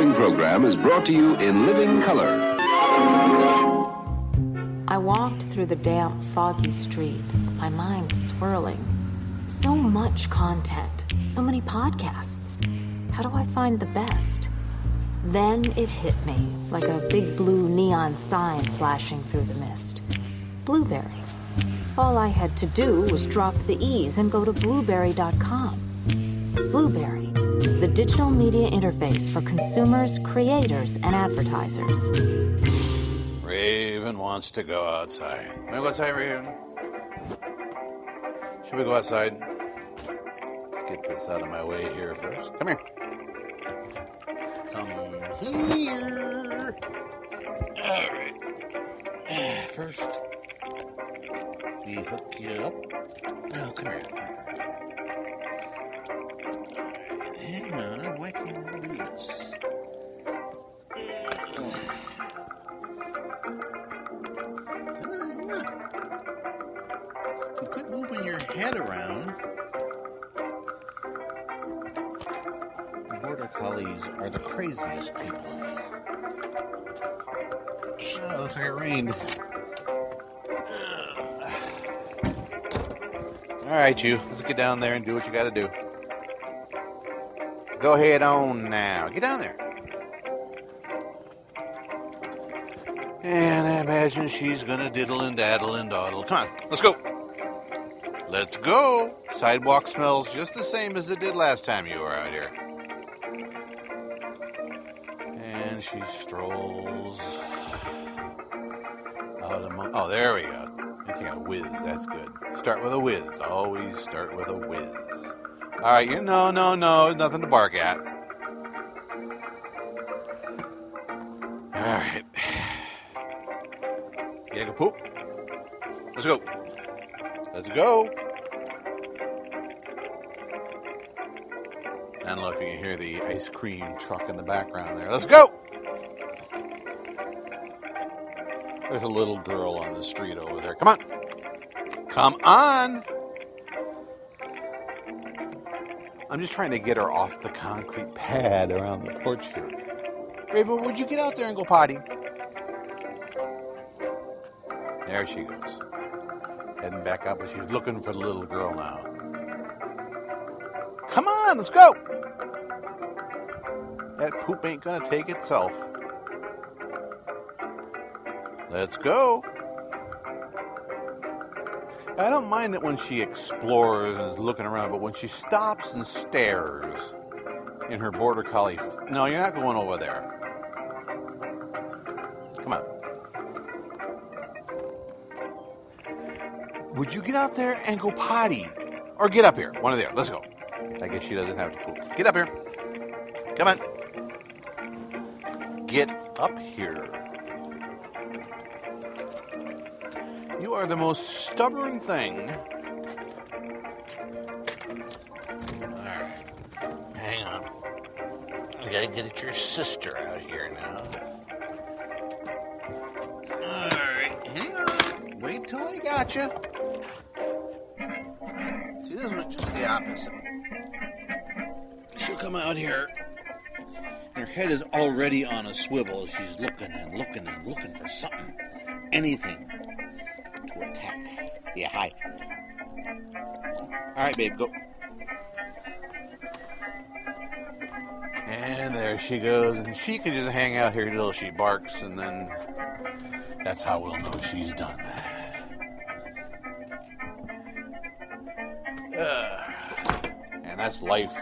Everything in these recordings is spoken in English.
following program is brought to you in living color. I walked through the damp, foggy streets, my mind swirling. So much content, so many podcasts. How do I find the best? Then it hit me, like a big blue neon sign flashing through the mist. Blueberry. All I had to do was drop the E's and go to blueberry.com. Blueberry, the digital media interface for consumers, creators, and advertisers. Raven wants to go outside. Wanna go outside, Raven? Should we go outside? Let's get this out of my way here first. Come here. Come here. All right. First, we hook you up. Oh, come here. Hang on. Why can't we do this? You quit moving your head around. Border collies are the craziest people. Oh, looks like it rained. All right, you. Let's get down there and do what you got to do. Go ahead on now. Get down there. And I imagine she's going to diddle and daddle and dawdle. Come on, let's go. Let's go. Sidewalk smells just the same as it did last time you were out here. And she strolls out among... Oh, there we go. You think a whiz. That's good. Start with a whiz. Always start with a whiz. All right, no. Nothing to bark at. All right. You gotta go poop? Let's go. Let's go. I don't know if you can hear the ice cream truck in the background there. Let's go! There's a little girl on the street over there. Come on. Come on. I'm just trying to get her off the concrete pad around the porch here. Raven, would you get out there and go potty? There she goes. Heading back up, but she's looking for the little girl now. Come on, let's go. That poop ain't gonna take itself. Let's go. I don't mind it when she explores and is looking around, but when she stops and stares in her border collie... No, you're not going over there. Come on. Would you get out there and go potty? Or get up here. One of the other. Let's go. I guess she doesn't have to poop. Get up here. Come on. Get up here. You are the most stubborn thing. Alright. Hang on. We gotta get at your sister out here now. Alright. Hang on. Wait till I got you. See, this was just the opposite. She'll come out here. Her head is already on a swivel. She's looking and looking and looking for something. Anything to attack. Yeah, hi. All right, babe, go. And there she goes. And she can just hang out here until she barks, and then that's how we'll know she's done. And that's life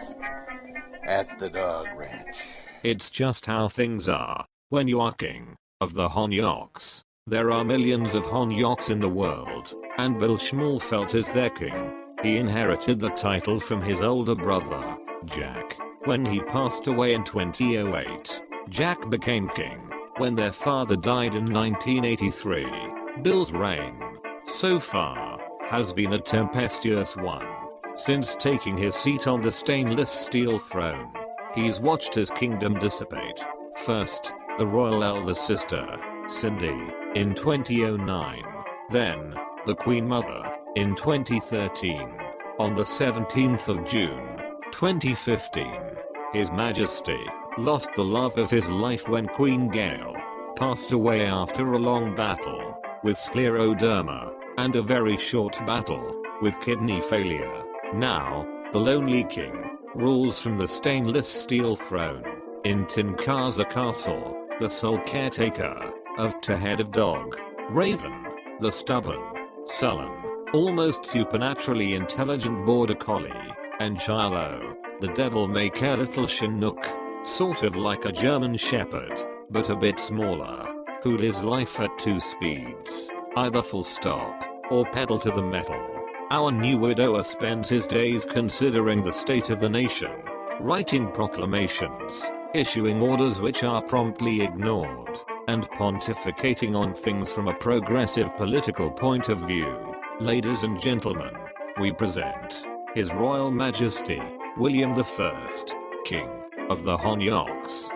at the dog ranch. It's just how things are when you are king of the honyocks. There are millions of honyocks in the world, and Bill Schmalfeldt is their king. He inherited the title from his older brother, Jack. When he passed away in 2008, Jack became king. When their father died in 1983, Bill's reign, so far, has been a tempestuous one. Since taking his seat on the stainless steel throne, he's watched his kingdom dissipate. First, the royal eldest sister, Cindy, in 2009. Then, the Queen Mother, in 2013. On the 17th of June, 2015, His Majesty, lost the love of his life when Queen Gale passed away after a long battle with scleroderma and a very short battle with kidney failure. Now, the lonely king rules from the stainless steel throne in Tinkaza Castle, the sole caretaker of Head of Dog, Raven, the stubborn, sullen, almost supernaturally intelligent border collie, and Shiloh, the devil-may-care little Chinook, sort of like a German shepherd, but a bit smaller, who lives life at 2 speeds, either full stop, or pedal to the metal. Our new widower spends his days considering the state of the nation, writing proclamations, issuing orders which are promptly ignored, and pontificating on things from a progressive political point of view. Ladies and gentlemen, we present His Royal Majesty, William I, King of the Honyocks.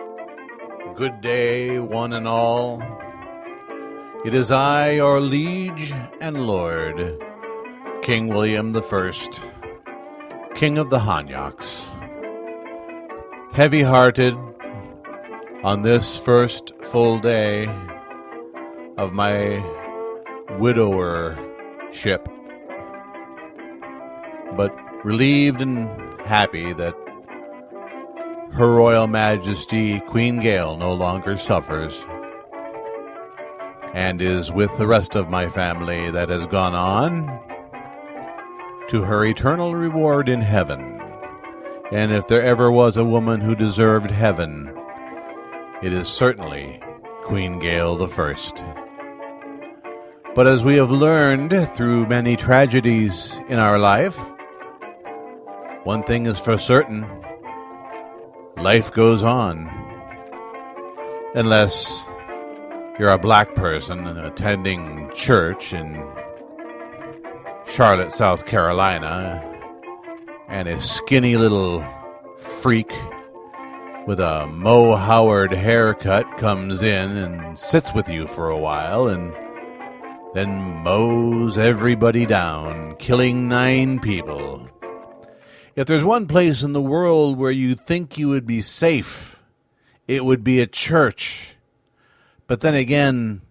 Good day, one and all. It is I, your liege and lord, King William I, King of the Honyocks. Heavy-hearted on this first full day of my widowership, but relieved and happy that Her Royal Majesty Queen Gale no longer suffers and is with the rest of my family that has gone on to her eternal reward in heaven. And if there ever was a woman who deserved heaven, it is certainly Queen Gale I. But as we have learned through many tragedies in our life, one thing is for certain: life goes on. Unless you're a black person attending church in Charlotte, South Carolina, and a skinny little freak with a Mo Howard haircut comes in and sits with you for a while and then mows everybody down, killing 9 people. If there's one place in the world where you think you would be safe, it would be a church. But then again,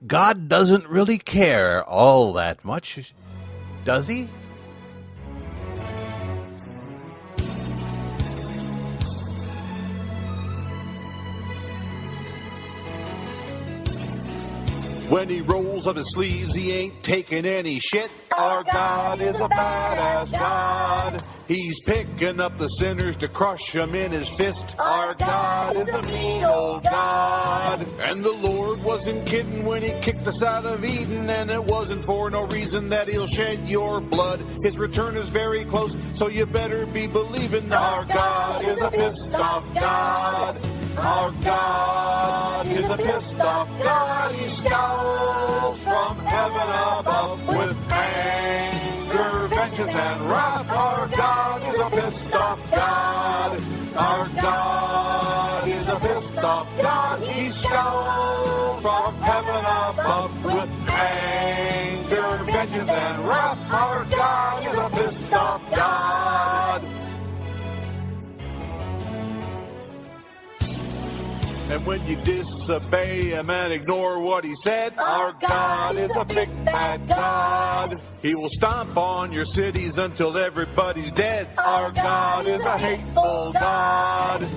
God doesn't really care all that much, does he? When he rolls up his sleeves, he ain't taking any shit. Our God is a badass God. He's picking up the sinners to crush them in his fist. Our God is a mean old God. And the Lord wasn't kidding when he kicked us out of Eden, and it wasn't for no reason that he'll shed your blood. His return is very close, so you better be believing our God is a pissed off God. Our God is a pissed off God. He scowls from heaven above with anger, vengeance, and wrath. Our God is a pissed off God. Our God is a pissed off God. He scowls from heaven above with anger, vengeance, and wrath. Our God is a pissed off God. And when you disobey him and ignore what he said, our God is a big bad God. He will stomp on your cities until everybody's dead. Our God is a hateful God.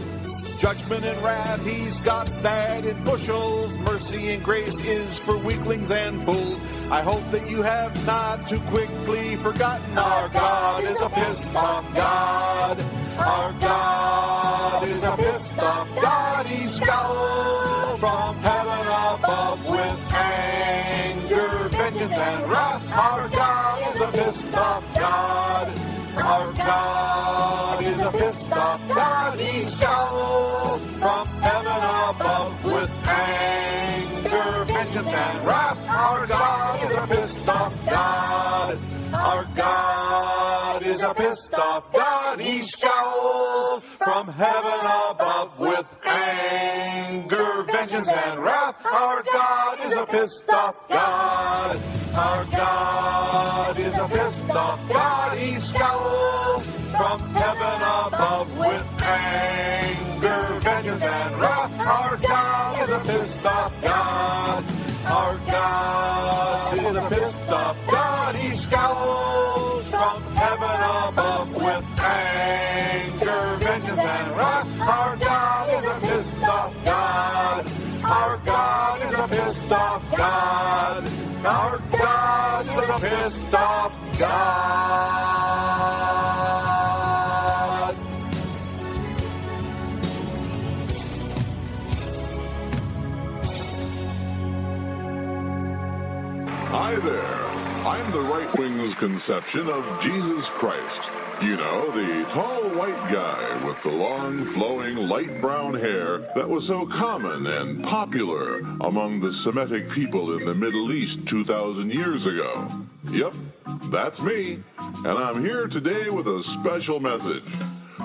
Judgment and wrath, he's got that in bushels. Mercy and grace is for weaklings and fools. I hope that you have not too quickly forgotten our God is a pissed off God. Our God is a pissed off God. He scowls from heaven above with anger, vengeance, and wrath. Our God is a pissed off God. Our God is a pissed off God. He scowls from heaven above with anger, vengeance, and wrath. Our God is a pissed off God. Our God is a pissed off God. He scowls from heaven above with anger, vengeance, and wrath. Our God is a pissed off God. Our God is a pissed off God. He scowls from heaven above above with anger, vengeance, and wrath. Our God is a pissed off God. Our God is a pissed off God. He scowls from heaven above with anger, vengeance, and wrath. Our God is a pissed off God. Our God is a pissed off God. Our God is a pissed off God. Hi there. I'm the right wing's conception of Jesus Christ. You know, the tall white guy with the long, flowing, light brown hair that was so common and popular among the Semitic people in the Middle East 2,000 years ago. Yep, that's me. And I'm here today with a special message.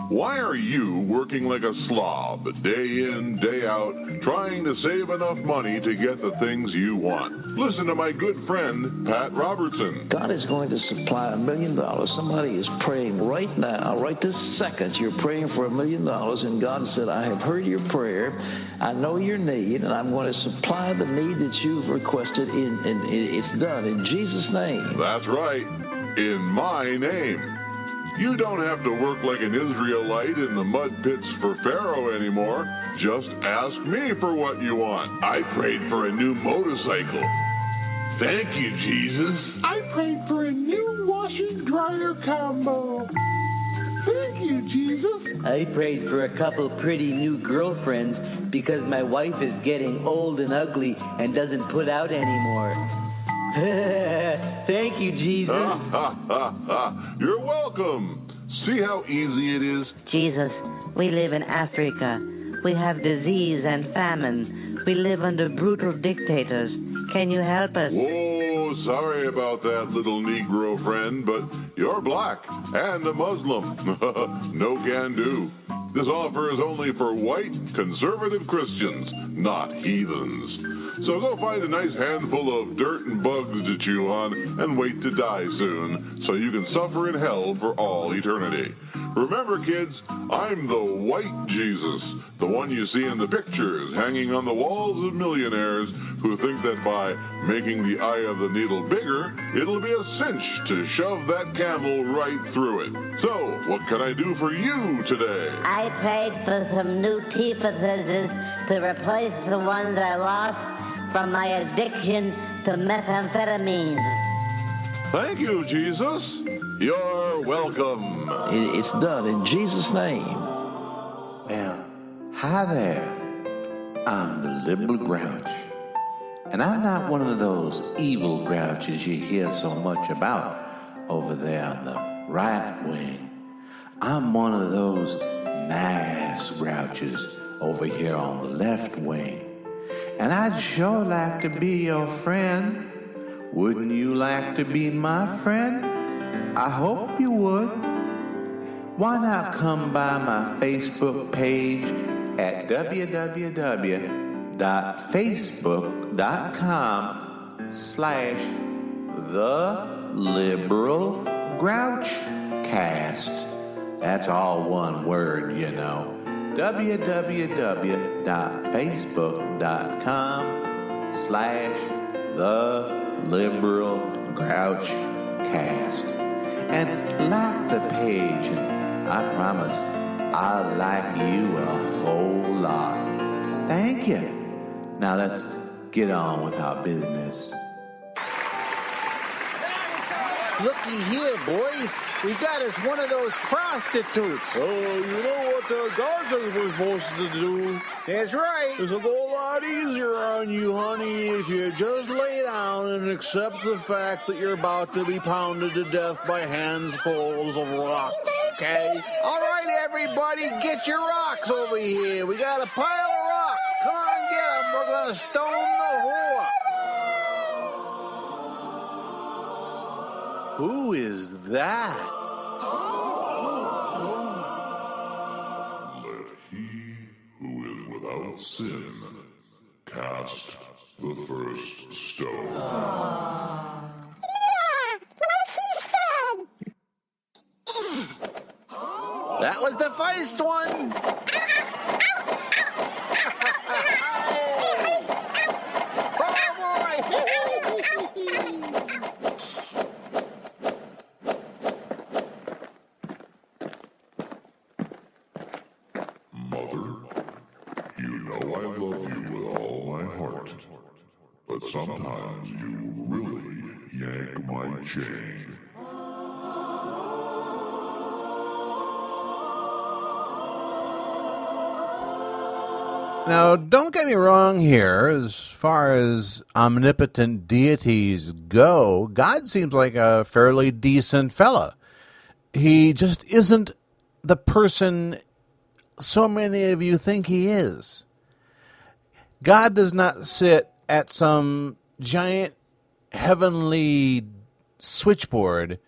Why are you working like a slob, day in, day out, trying to save enough money to get the things you want? Listen to my good friend, Pat Robertson. God is going to supply $1 million. Somebody is praying right now, right this second. You're praying for $1 million, and God said, I have heard your prayer. I know your need, and I'm going to supply the need that you've requested, and it's done in Jesus' name. That's right, in my name. You don't have to work like an Israelite in the mud pits for Pharaoh anymore. Just ask me for what you want. I prayed for a new motorcycle. Thank you, Jesus. I prayed for a new washer-dryer combo. Thank you, Jesus. I prayed for a couple pretty new girlfriends because my wife is getting old and ugly and doesn't put out anymore. Thank you, Jesus. You're welcome. See how easy it is? Jesus, we live in Africa. We have disease and famine. We live under brutal dictators. Can you help us? Oh, sorry about that, little Negro friend, but you're black and a Muslim. No can do. This offer is only for white, conservative Christians, not heathens. So go find a nice handful of dirt and bugs to chew on and wait to die soon so you can suffer in hell for all eternity. Remember, kids, I'm the white Jesus, the one you see in the pictures hanging on the walls of millionaires who think that by making the eye of the needle bigger, it'll be a cinch to shove that camel right through it. So, what can I do for you today? I prayed for some new teeth procedures to replace the ones I lost from my addiction to methamphetamine. Thank you, Jesus. You're welcome. It's done in Jesus' name. Well, hi there. I'm the liberal grouch. And I'm not one of those evil grouches you hear so much about over there on the right wing. I'm one of those nice grouches over here on the left wing. And I'd sure like to be your friend. Wouldn't you like to be my friend? I hope you would. Why not come by my Facebook page at www.facebook.com/TheLiberalGrouchCast. That's all one word, you know. www.facebook.com/TheLiberalGrouchCast. And like the page, and I promise I'll like you a whole lot. Thank you. Now let's get on with our business. Looky here, boys. We got us one of those prostitutes. Oh, you know what the guards are supposed to do? That's right. It'll go a lot easier on you, honey, if you just lay down and accept the fact that you're about to be pounded to death by handfuls of rocks, okay? All right, everybody, get your rocks over here. We got a pile of rocks. Come on, get them. We're going to stone the whore. Who is that? Let he who is without sin cast the first stone. that was the first one. Mother, you know I love you with all my heart, but sometimes you really yank my chain. Now, don't get me wrong here. As far as omnipotent deities go, God seems like a fairly decent fella. He just isn't the person so many of you think he is. God does not sit at some giant heavenly switchboard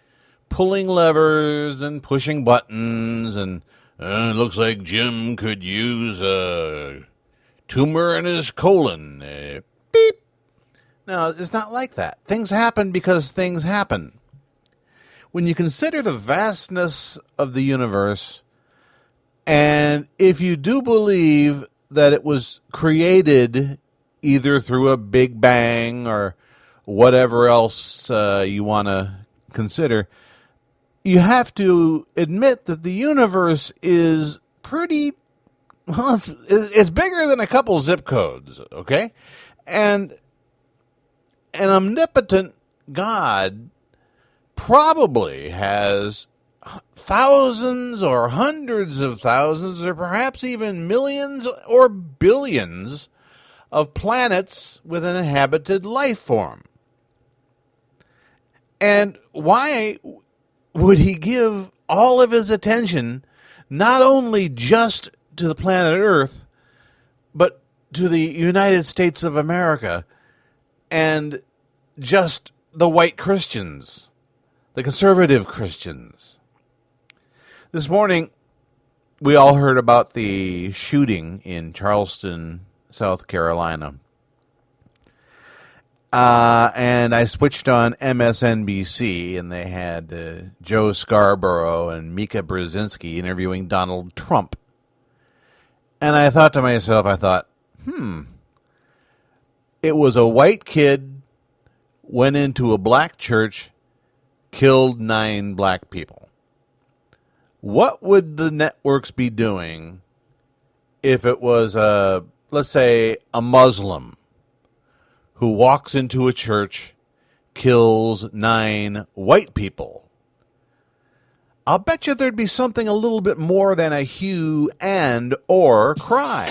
pulling levers and pushing buttons and it looks like Jim could use a tumor in his colon. Beep. No, it's not like that. Things happen because things happen. When you consider the vastness of the universe, and if you do believe that it was created either through a big bang or whatever else you want to consider, you have to admit that the universe is pretty, well, it's bigger than a couple zip codes, okay? And an omnipotent God probably has thousands or hundreds of thousands or perhaps even millions or billions of planets with an inhabited life form. And why would he give all of his attention not only just to the planet Earth, but to the United States of America and just the white Christians, the conservative Christians? This morning, we all heard about the shooting in Charleston, South Carolina. And I switched on MSNBC, and they had Joe Scarborough and Mika Brzezinski interviewing Donald Trump. And I thought to myself, it was a white kid, went into a black church, killed 9 black people. What would the networks be doing if it was, let's say, a Muslim who walks into a church, kills 9 white people? I'll bet you there'd be something a little bit more than a hue and or cry.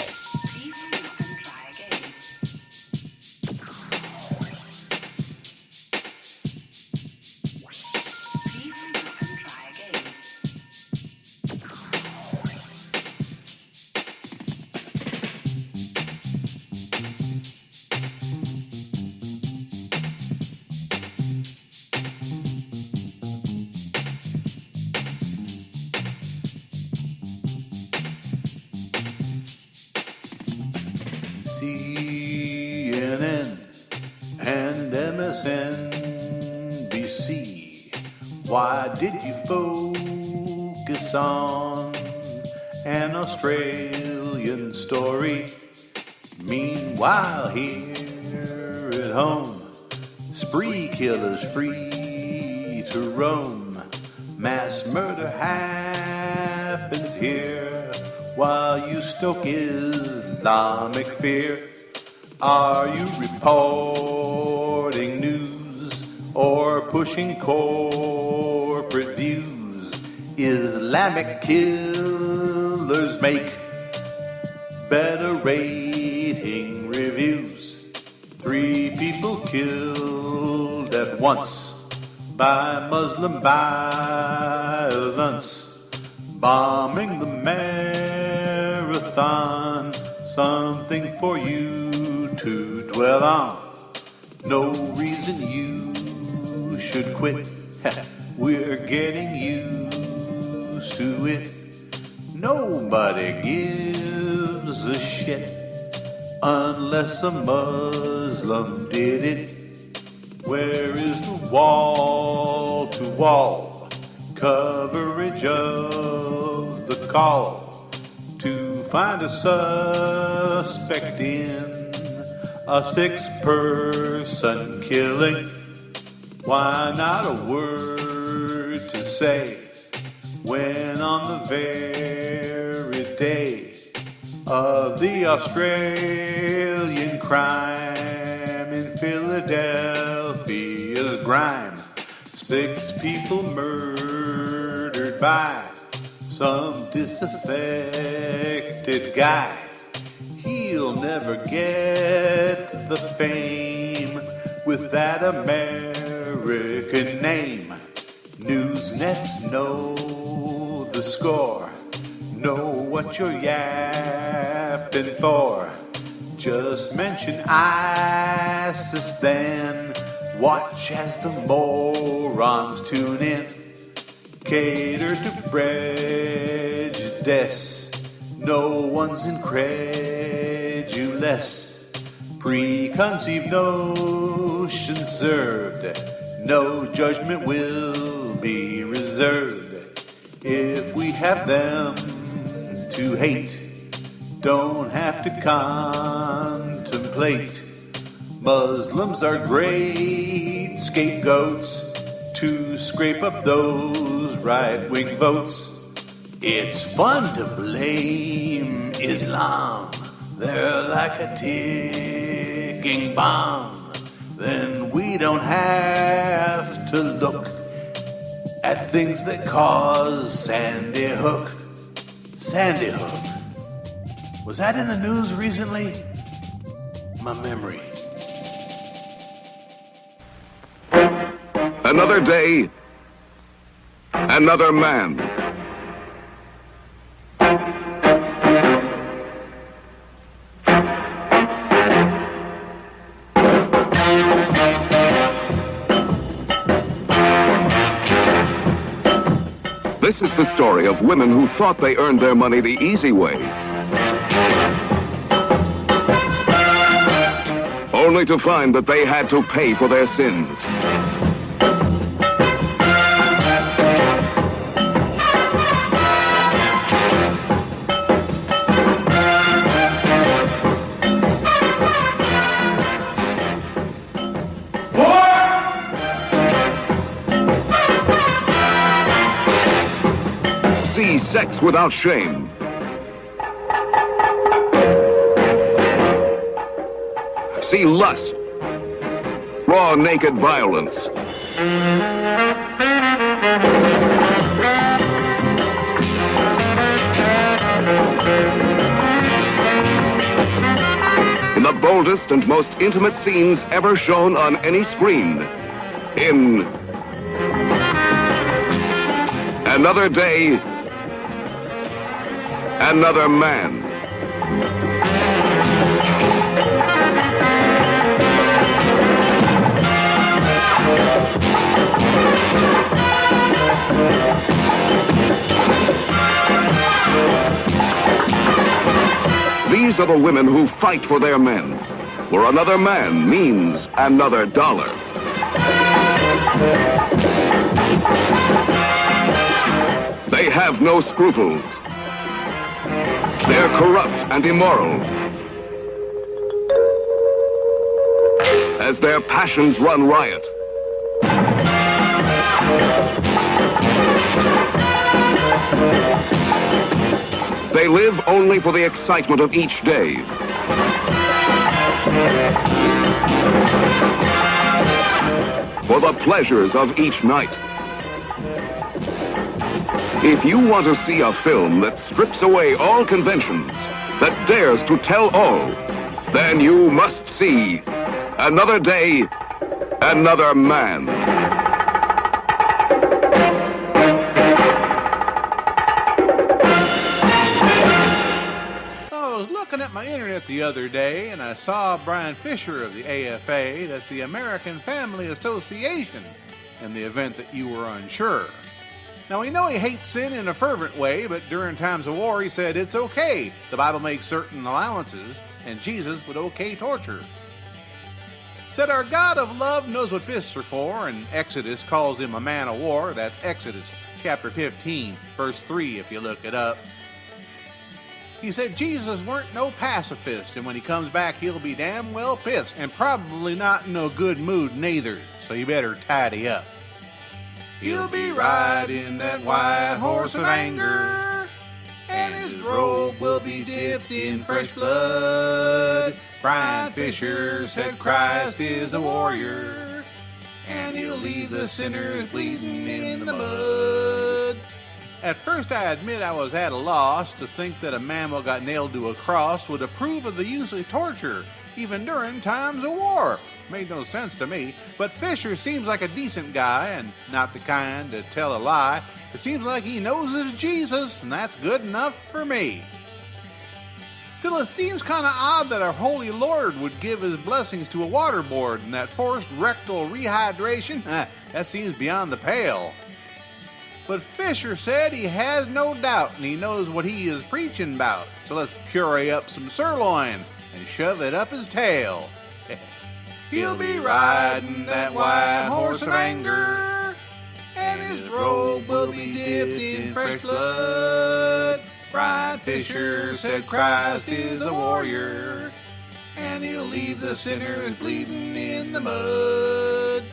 CNN and MSNBC. Why did you focus on an Australian story? Meanwhile, here at home, spree killers free to roam. Mass murder happens here while you stoke Islamic fear. Are you reporting news or pushing corporate views? Islamic killers make better rating reviews. 3 people killed at once by Muslim violence. Bombing the marathon, something for you to dwell on. No reason you should quit. We're getting used to it. Nobody gives a shit unless a Muslim did it. Where is the wall-to-wall coverage of the call to find a suspect in a 6-person killing. Why not a word to say when on the very day of the Australian crime in Philadelphia's grime, 6 people murdered by some disaffected guy. He'll never get the fame with that American name. Newsnets know the score, know what you're yapping for. Just mention ISIS then, watch as the morons tune in. Cater to prejudice, no one's incredulous. Preconceived notions served, no judgment will be reserved. If we have them to hate, don't have to contemplate. Muslims are great scapegoats to scrape up those right-wing votes. It's fun to blame Islam, they're like a ticking bomb. Then we don't have to look at things that cause Sandy Hook. Sandy Hook. Was that in the news recently? My memory. Another day, another man. This is the story of women who thought they earned their money the easy way, only to find that they had to pay for their sins. See sex without shame. See lust, raw, naked violence. In the boldest and most intimate scenes ever shown on any screen. In Another Day, Another Man. These are the women who fight for their men, where another man means another dollar. They have no scruples. They're corrupt and immoral. As their passions run riot. They live only for the excitement of each day. For the pleasures of each night. If you want to see a film that strips away all conventions, that dares to tell all, then you must see Another Day, Another Man. I was looking at my internet the other day and I saw Brian Fisher of the AFA, that's the American Family Association, in the event that you were unsure. Now, we know he hates sin in a fervent way, but during times of war, he said it's okay. The Bible makes certain allowances, and Jesus would okay torture. Said our God of love knows what fists are for, and Exodus calls him a man of war. That's Exodus chapter 15, verse 3, if you look it up. He said Jesus weren't no pacifist, and when he comes back, he'll be damn well pissed, and probably not in no good mood neither, so you better tidy up. He'll be riding that white horse of anger, and his robe will be dipped in fresh blood. Brian Fisher said Christ is a warrior, and he'll leave the sinners bleeding in the mud. At first, I admit I was at a loss to think that a man who got nailed to a cross would approve of the use of torture, even during times of war. Made no sense to me, but Fisher seems like a decent guy and not the kind to tell a lie. It seems like he knows his Jesus, and that's good enough for me. Still, it seems kind of odd that our Holy Lord would give his blessings to a waterboard, and that forced rectal rehydration, that seems beyond the pale. But Fisher said he has no doubt, and he knows what he is preaching about. So let's puree up some sirloin and shove it up his tail. He'll be riding that white horse of anger, and his robe will be dipped in fresh blood. Brian Fisher said Christ is a warrior, and he'll leave the sinners bleeding in the mud.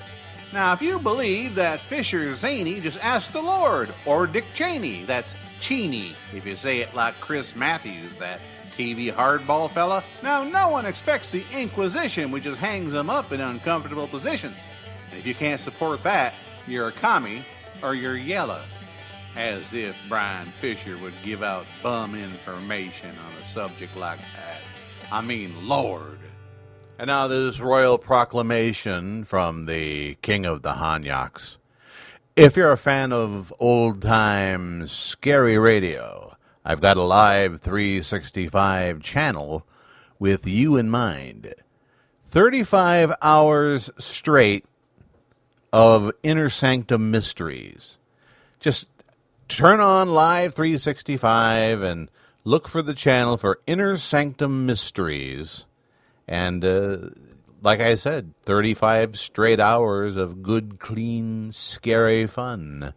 Now, if you believe that Fisher's zany, just ask the Lord, or Dick Cheney, that's Cheney, if you say it like Chris Matthews, that TV hardball fella. Now, no one expects the Inquisition, which just hangs them up in uncomfortable positions. And if you can't support that, you're a commie, or you're yellow. As if Brian Fisher would give out bum information on a subject like that. I mean, Lord. And now this royal proclamation from the King of the Honyocks. If you're a fan of old-time scary radio, I've got a live 365 channel with you in mind. 35 hours straight of Inner Sanctum Mysteries. Just turn on Live 365 and look for the channel for Inner Sanctum Mysteries. And like I said, 35 straight hours of good, clean, scary fun.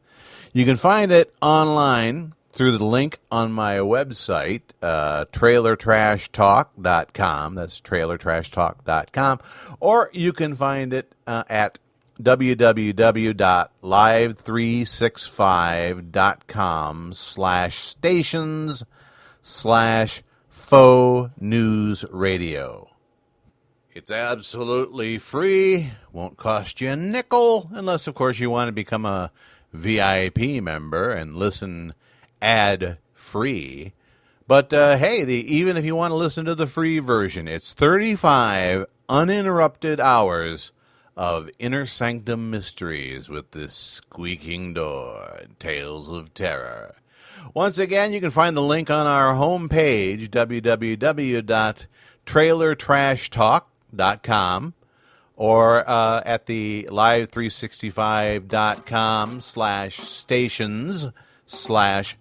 You can find it online through the link on my website, trailertrashtalk.com. That's trailertrashtalk.com. Or you can find it at www.live365.com/stations/faux news radio. It's absolutely free, won't cost you a nickel, unless, of course, you want to become a VIP member and listen ad-free. But, hey, even if you want to listen to the free version, it's 35 uninterrupted hours of Inner Sanctum Mysteries with the squeaking door and tales of terror. Once again, you can find the link on our homepage, www.trailertrashtalk.com, or at the live365.com/stations/faux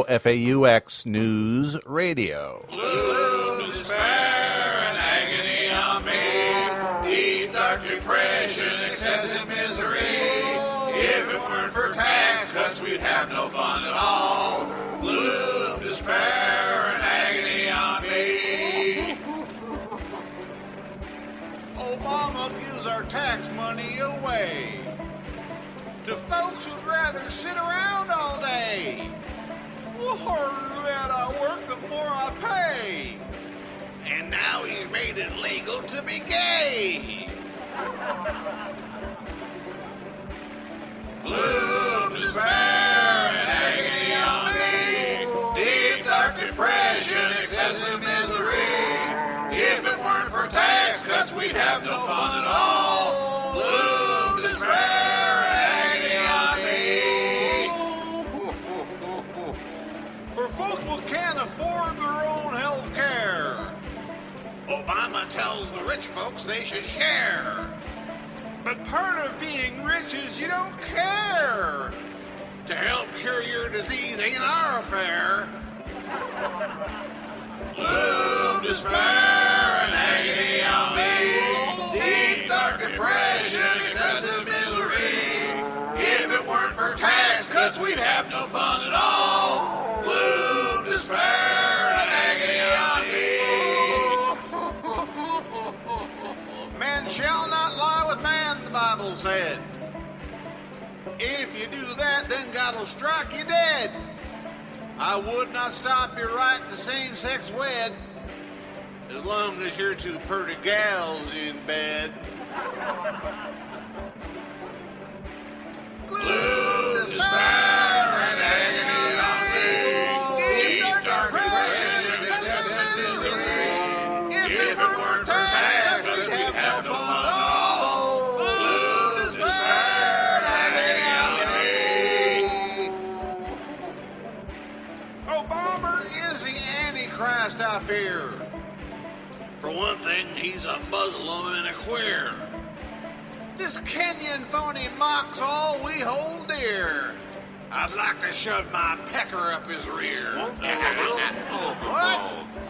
FAUX news radio. Gloom, despair, and agony on me. Deep, dark depression, excessive misery. If it weren't for tax cuts, we'd have no fun at all. Gloom, despair, and agony on me. Obama gives our tax money away to folks who'd rather sit around all day. The harder that I work, the more I pay. And now he's made it legal to be gay. Gloom, despair, and agony on me. Deep, dark depression, excessive misery. If it weren't for tax cuts, we'd have no fun at all. Gloom, despair, and agony on me. For folks who can't afford their own health care, Obama tells the rich folks they should share. but part of being rich is you don't care. To help cure your disease ain't our affair. Gloom, despair, and agony on me. Deep, dark depression, excessive misery. If it weren't for tax cuts, we'd have no fun at all. Gloom, despair, and agony. you do that, then God'll strike you dead. I would not stop you right the same-sex wed, as long as you're two pretty gals in bed. Gloom, despair, and agony on me. Deep, dark depression, excessive misery. If it weren't for tax, we'd have no fun at all. Gloom, despair, and agony on me. Obama is the Antichrist, I fear. For one thing, he's a Muslim and a queer. This Kenyan phony mocks all we hold dear. I'd like to shove my pecker up his rear. What?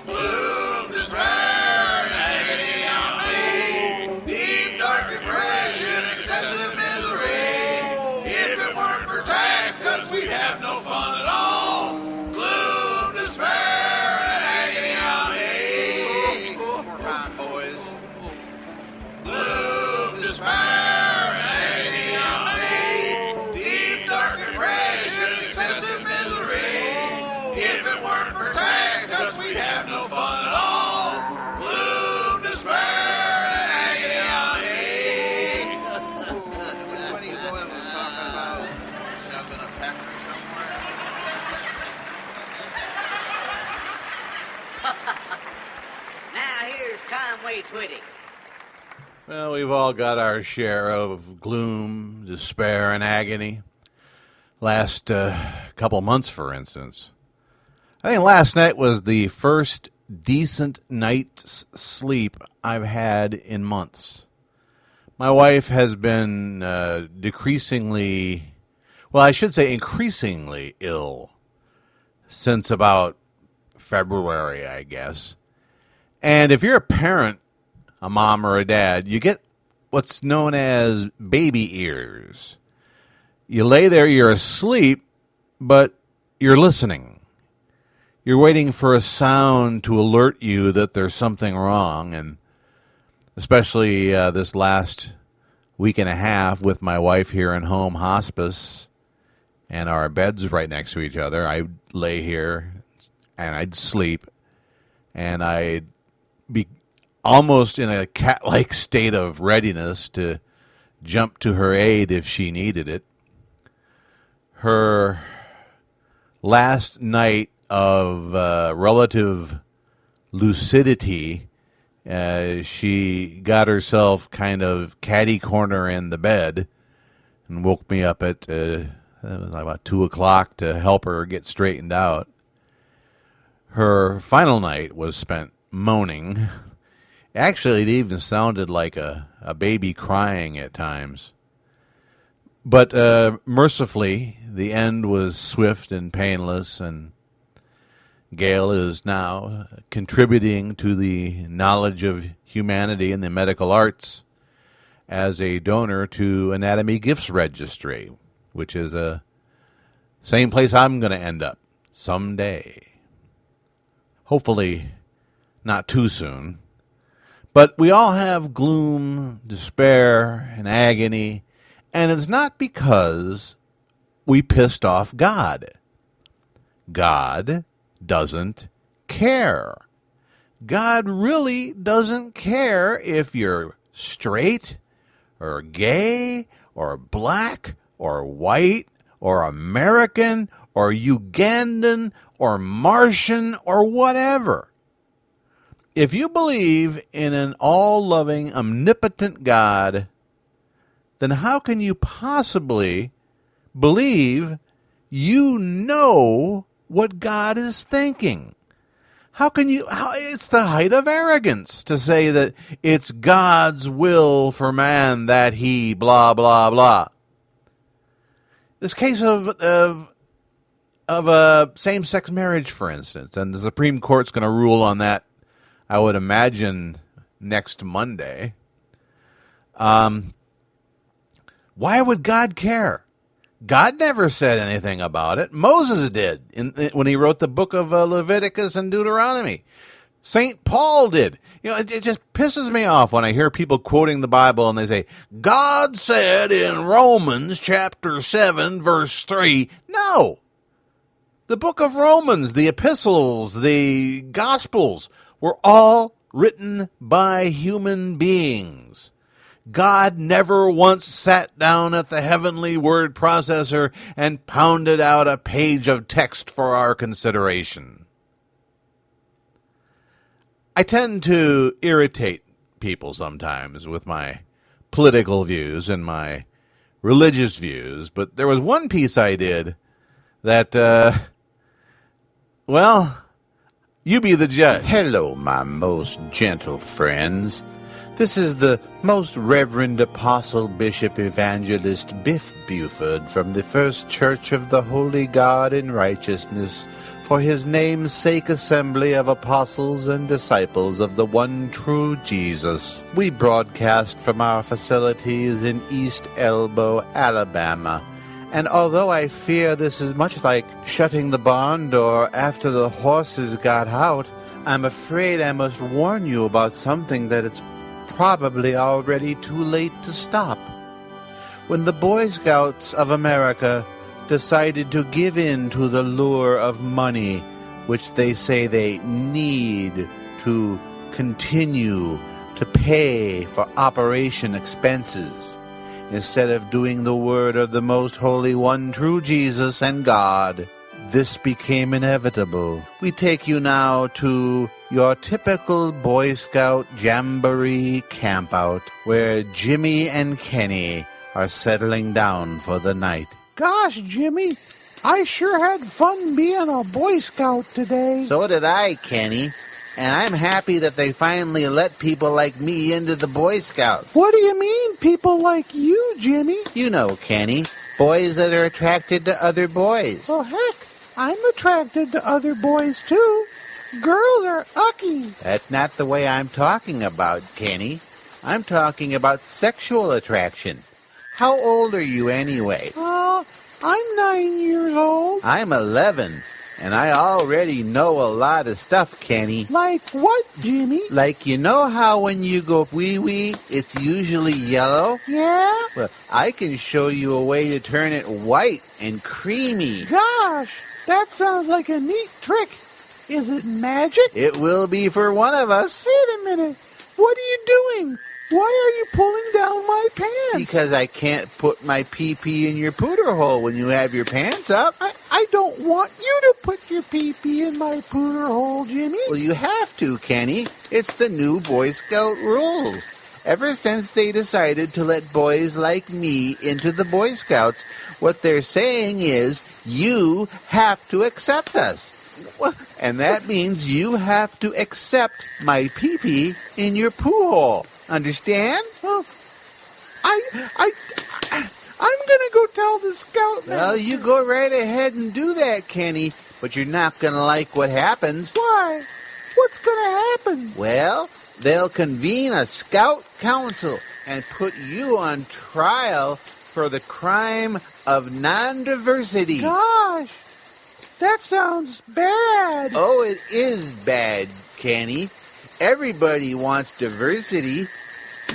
Gloom, despair, and agony on me. Deep, dark depression, excessive misery. If it weren't for tax cuts, we'd have no fun at all. Gloom, despair, and agony on me. One more time, boys. Gloom, despair. Twitty. Well, we've all got our share of gloom, despair, and agony. Last couple months, for instance. I think last night was the first decent night's sleep I've had in months. My wife has been increasingly ill since about February, I guess. And if you're a parent, a mom or a dad, you get what's known as baby ears. You lay there, you're asleep, but you're listening. You're waiting for a sound to alert you that there's something wrong. And especially this last week and a half with my wife here in home hospice and our beds right next to each other, I'd lay here and I'd sleep and I'd be almost in a cat-like state of readiness to jump to her aid if she needed it. Her last night of relative lucidity, she got herself kind of catty corner in the bed and woke me up at about 2 o'clock to help her get straightened out. Her final night was spent moaning. Actually, it even sounded like a baby crying at times. But mercifully, the end was swift and painless, and Gail is now contributing to the knowledge of humanity and the medical arts as a donor to Anatomy Gifts Registry, which is a same place I'm going to end up someday. Hopefully not too soon. But we all have gloom, despair, and agony, and it's not because we pissed off God. God doesn't care. God really doesn't care if you're straight or gay or black or white or American or Ugandan or Martian or whatever. If you believe in an all-loving, omnipotent God, then how can you possibly believe you know what God is thinking? It's the height of arrogance to say that it's God's will for man that he blah, blah, blah. This case of a same-sex marriage, for instance, and the Supreme Court's going to rule on that, I would imagine, next Monday. Why would God care? God never said anything about it. Moses did when he wrote the book of Leviticus and Deuteronomy. St. Paul did. It just pisses me off when I hear people quoting the Bible and they say, God said in Romans chapter 7, verse 3. No. The book of Romans, the epistles, the gospels were all written by human beings. God never once sat down at the heavenly word processor and pounded out a page of text for our consideration. I tend to irritate people sometimes with my political views and my religious views, but there was one piece I did that, well, you be the judge. Hello, my most gentle friends. This is the most Reverend Apostle Bishop Evangelist Biff Buford from the First Church of the Holy God in Righteousness, for his name's sake assembly of apostles and disciples of the one true Jesus. We broadcast from our facilities in East Elbow, Alabama, and although I fear this is much like shutting the barn door after the horses got out, I'm afraid I must warn you about something that it's probably already too late to stop. When the Boy Scouts of America decided to give in to the lure of money, which they say they need to continue to pay for operation expenses, instead of doing the word of the most holy one true Jesus and God, this became inevitable. We take you now to your typical Boy Scout jamboree campout, where Jimmy and Kenny are settling down for the night. Gosh, Jimmy, I sure had fun being a Boy Scout today. So did I, Kenny. And I'm happy that they finally let people like me into the Boy Scouts. What do you mean, people like you, Jimmy? You know, Kenny, boys that are attracted to other boys. Well, heck, I'm attracted to other boys, too. Girls are ucky. That's not the way I'm talking about, Kenny. I'm talking about sexual attraction. How old are you anyway? I'm 9 years old. I'm 11, and I already know a lot of stuff, Kenny. Like what, Jimmy? Like, you know how when you go wee-wee, it's usually yellow? Yeah? Well, I can show you a way to turn it white and creamy. Gosh, that sounds like a neat trick. Is it magic? It will be for one of us. Wait a minute. What are you doing? Why are you pulling down my pants? Because I can't put my pee-pee in your pooter hole when you have your pants up. I don't want you to put your pee-pee in my pooter hole, Jimmy. Well, you have to, Kenny. It's the new Boy Scout rules. Ever since they decided to let boys like me into the Boy Scouts, what they're saying is, you have to accept us. And that means you have to accept my pee-pee in your poo hole. Understand? Well, I'm gonna go tell the scout. Well, you go right ahead and do that, Kenny, but you're not gonna like what happens. Why? What's gonna happen? Well, they'll convene a scout council and put you on trial for the crime of non-diversity. Gosh, that sounds bad. Oh, it is bad, Kenny. Everybody wants diversity.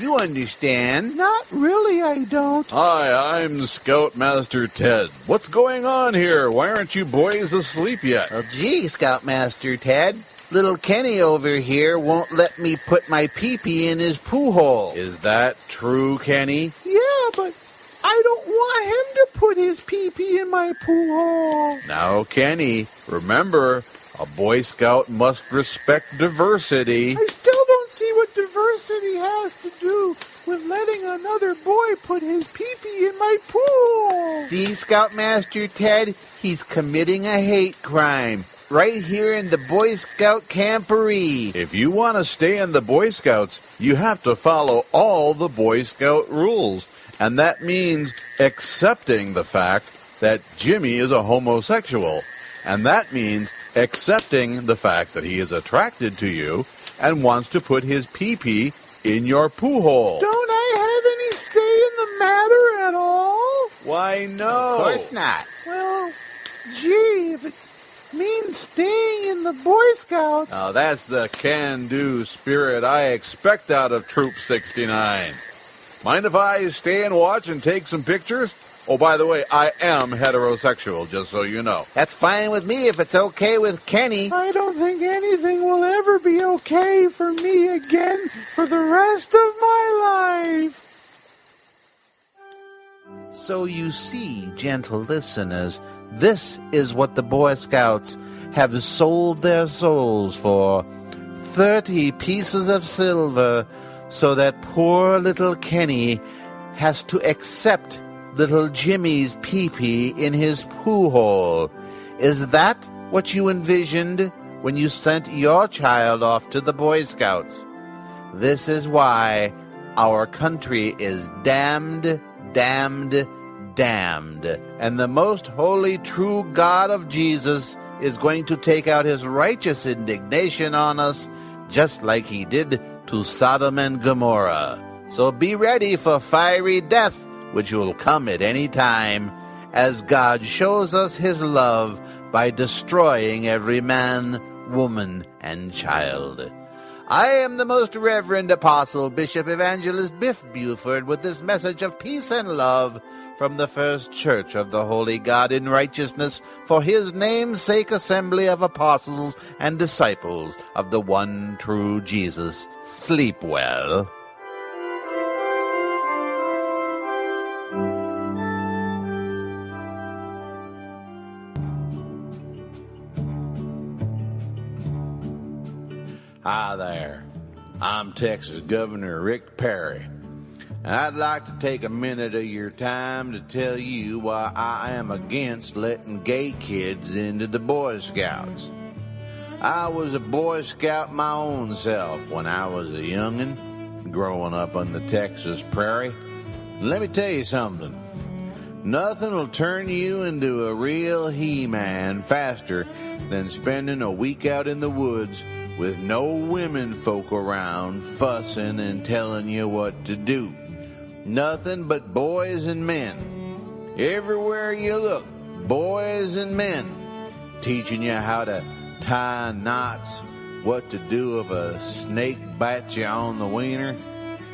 You understand? Not really, I don't. Hi, I'm Scoutmaster Ted. What's going on here? Why aren't you boys asleep yet? Oh, gee, Scoutmaster Ted. Little Kenny over here won't let me put my pee-pee in his poo hole. Is that true, Kenny? Yeah, but I don't want him to put his pee-pee in my poo hole. Now, Kenny, remember, a Boy Scout must respect diversity. I still don't see what diversity has to do with letting another boy put his pee-pee in my pool. See, Scoutmaster Ted, he's committing a hate crime right here in the Boy Scout camporee. If you want to stay in the Boy Scouts, you have to follow all the Boy Scout rules. And that means accepting the fact that Jimmy is a homosexual. And that means accepting the fact that he is attracted to you and wants to put his pee-pee in your poo hole. Don't I have any say in the matter at all? Why, no. Of course not. Well, gee, means staying in the Boy Scouts. Now, that's the can-do spirit I expect out of Troop 69. Mind if I stay and watch and take some pictures? Oh, by the way, I am heterosexual, just so you know. That's fine with me if it's okay with Kenny. I don't think anything will ever be okay for me again for the rest of my life. So you see, gentle listeners, this is what the Boy Scouts have sold their souls for. 30 pieces of silver, so that poor little Kenny has to accept little Jimmy's pee-pee in his poo hole. Is that what you envisioned when you sent your child off to the Boy Scouts? This is why our country is damned, damned, damned. And the most holy, true God of Jesus is going to take out his righteous indignation on us, just like he did to Sodom and Gomorrah. So be ready for fiery death, which will come at any time, as God shows us his love by destroying every man, woman, and child. I am the most reverend apostle, Bishop Evangelist Biff Buford, with this message of peace and love from the First Church of the Holy God in Righteousness for his name's sake assembly of apostles and disciples of the one true Jesus. Sleep well. Hi there. I'm Texas Governor Rick Perry, and I'd like to take a minute of your time to tell you why I am against letting gay kids into the Boy Scouts. I was a Boy Scout my own self when I was a youngin', growing up on the Texas prairie. Let me tell you something. Nothing will turn you into a real he-man faster than spending a week out in the woods with no women folk around fussing and telling you what to do. Nothing but boys and men. Everywhere you look, boys and men teaching you how to tie knots, what to do if a snake bites you on the wiener.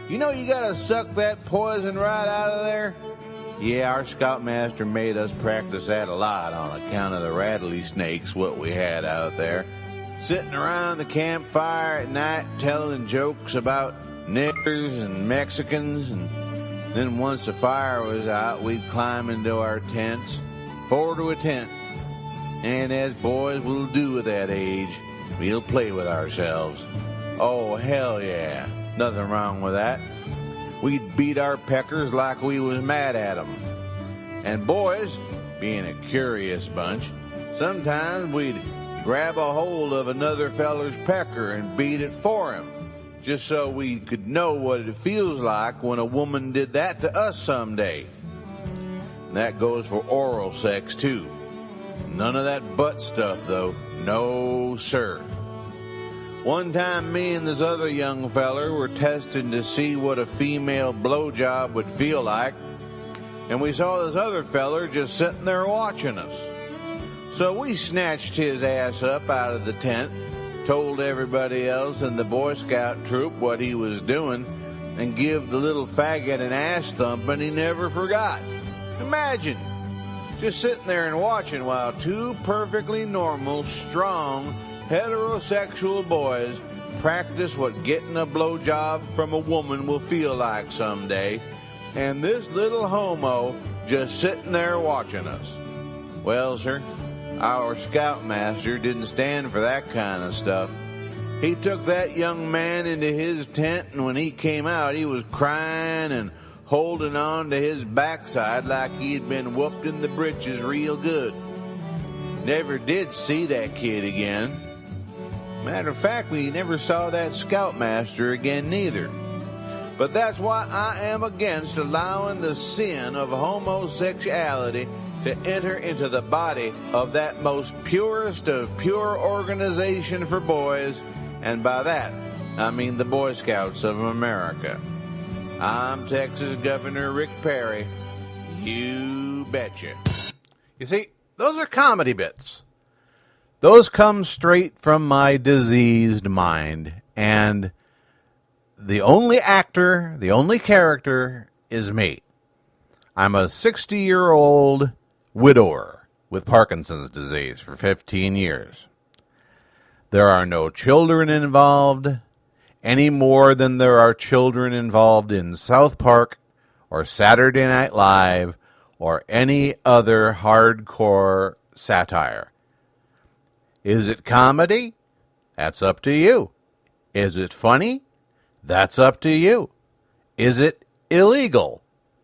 You know you gotta suck that poison right out of there? Yeah, our scoutmaster made us practice that a lot on account of the rattly snakes what we had out there. Sitting around the campfire at night telling jokes about niggers and Mexicans, and then once the fire was out, we'd climb into our tents, 4 to a tent, and as boys will do at that age, we'll play with ourselves. Oh, hell yeah, nothing wrong with that. We'd beat our peckers like we was mad at them. And boys, being a curious bunch, sometimes we'd grab a hold of another feller's pecker and beat it for him, just so we could know what it feels like when a woman did that to us someday. And that goes for oral sex, too. None of that butt stuff, though. No, sir. One time, me and this other young feller were testing to see what a female blowjob would feel like, and we saw this other feller just sitting there watching us. So we snatched his ass up out of the tent, told everybody else in the Boy Scout troop what he was doing, and give the little faggot an ass thumping he never forgot. Imagine, just sitting there and watching while two perfectly normal, strong, heterosexual boys practice what getting a blowjob from a woman will feel like someday, and this little homo just sitting there watching us. Well, sir, our scoutmaster didn't stand for that kind of stuff. He took that young man into his tent, and when he came out, he was crying and holding on to his backside like he had been whooped in the britches real good. Never did see that kid again. Matter of fact, we never saw that scoutmaster again neither. But that's why I am against allowing the sin of homosexuality to enter into the body of that most purest of pure organization for boys, and by that, I mean the Boy Scouts of America. I'm Texas Governor Rick Perry. You betcha. You see, those are comedy bits. Those come straight from my diseased mind, and the only actor, the only character is me. I'm a 60-year-old widower with Parkinson's disease for 15 years. There are no children involved any more than there are children involved in South Park or Saturday Night Live or any other hardcore satire. Is it comedy? That's up to you. Is it funny? That's up to you. Is it illegal?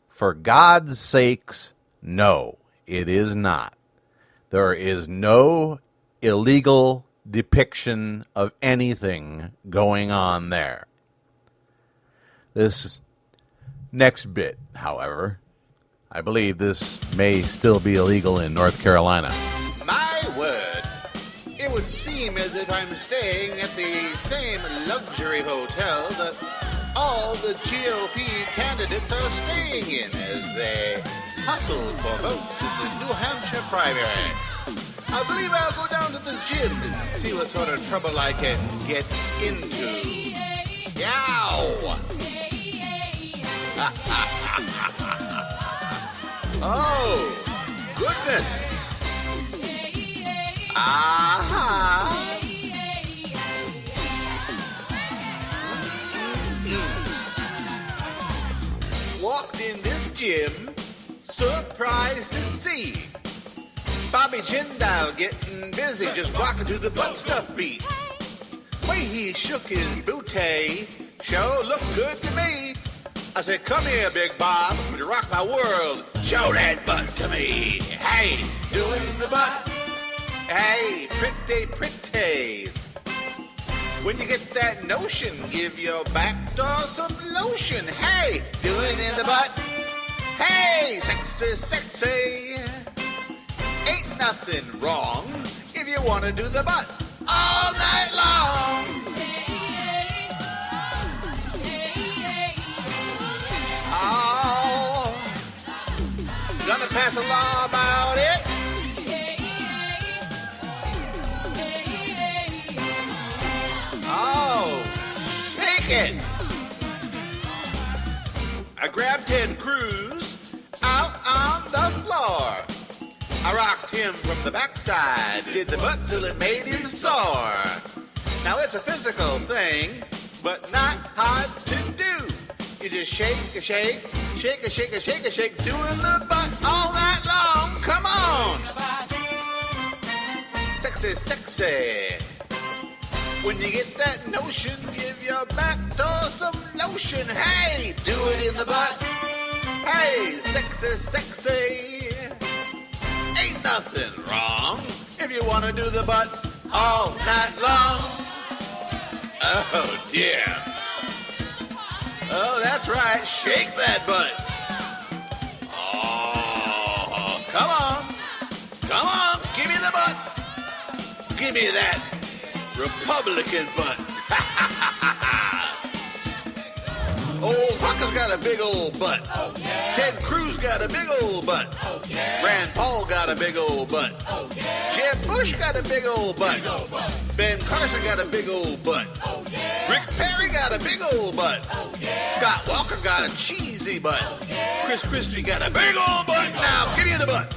For God's sakes, no, it is not. There is no illegal depiction of anything going on there. This next bit, however, I believe this may still be illegal in North Carolina. My word, it would seem as if I'm staying at the same luxury hotel that all the GOP candidates are staying in as they hustle for votes in the New Hampshire primary. I believe I'll go down to the gym and see what sort of trouble I can get into. Yow! Oh, goodness! Aha! Walked in this gym, surprised to see Bobby Jindal getting busy, just rocking to the butt stuff beat. Way he shook his booty, sure looked good to me. I said, come here, Big Bob, you rock my world. Show that butt to me. Hey, doing the butt. Hey, pretty, pretty. When you get that notion, give your back door some lotion. Hey, doing in the butt. Hey, sexy, sexy. Ain't nothing wrong if you want to do the butt all night long. Oh, gonna pass a law about it. Oh, shake it. I grabbed Ted Cruz out on the floor. I rocked him from the backside, did the butt till it made him sore. Now it's a physical thing, but not hard to do. You just shake a shake, shake a shake a shake a shake, doing the butt all night long. Come on! Sexy, sexy. When you get that notion, give your back door some lotion. Hey, do it in the butt. Hey, sexy, sexy. Ain't nothing wrong if you want to do the butt all night long. Oh, dear. Oh, that's right. Shake that butt. Oh, come on. Come on. Give me the butt. Give me that Republican butt. Old Hucker's got a big old butt. Oh, yeah. Ted Cruz got a big old butt. Oh, yeah. Rand Paul got a big old butt. Oh, yeah. Jeb Bush got a big old butt. Big old butt. Ben Carson got a big old butt. Oh, yeah. Rick Perry got a big old butt. Oh, yeah. Scott Walker got a cheesy butt. Oh, yeah. Chris Christie got a big old butt. Now give me the butt.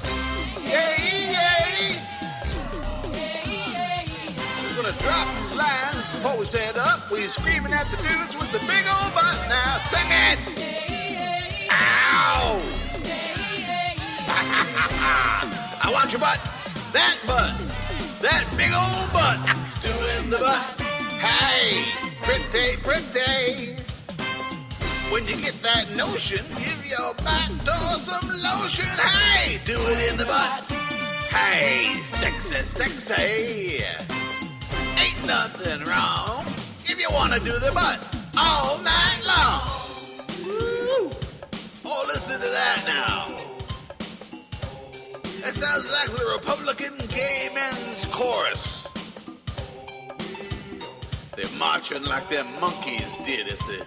Yay, yay. We're gonna drop these lines before we set up. We screaming at the dudes with the big old butt. Now sing it. Ow. I want your butt. That butt. That big old butt. Doing the butt. Hey, pretty, pretty. When you get that notion, give your back door some lotion. Hey, do it in the butt. Hey, sexy, sexy. Ain't nothing wrong if you want to do the butt all night long. Woo. Oh, listen to that now. That sounds like the Republican gay men's chorus. They're marching like them monkeys did at the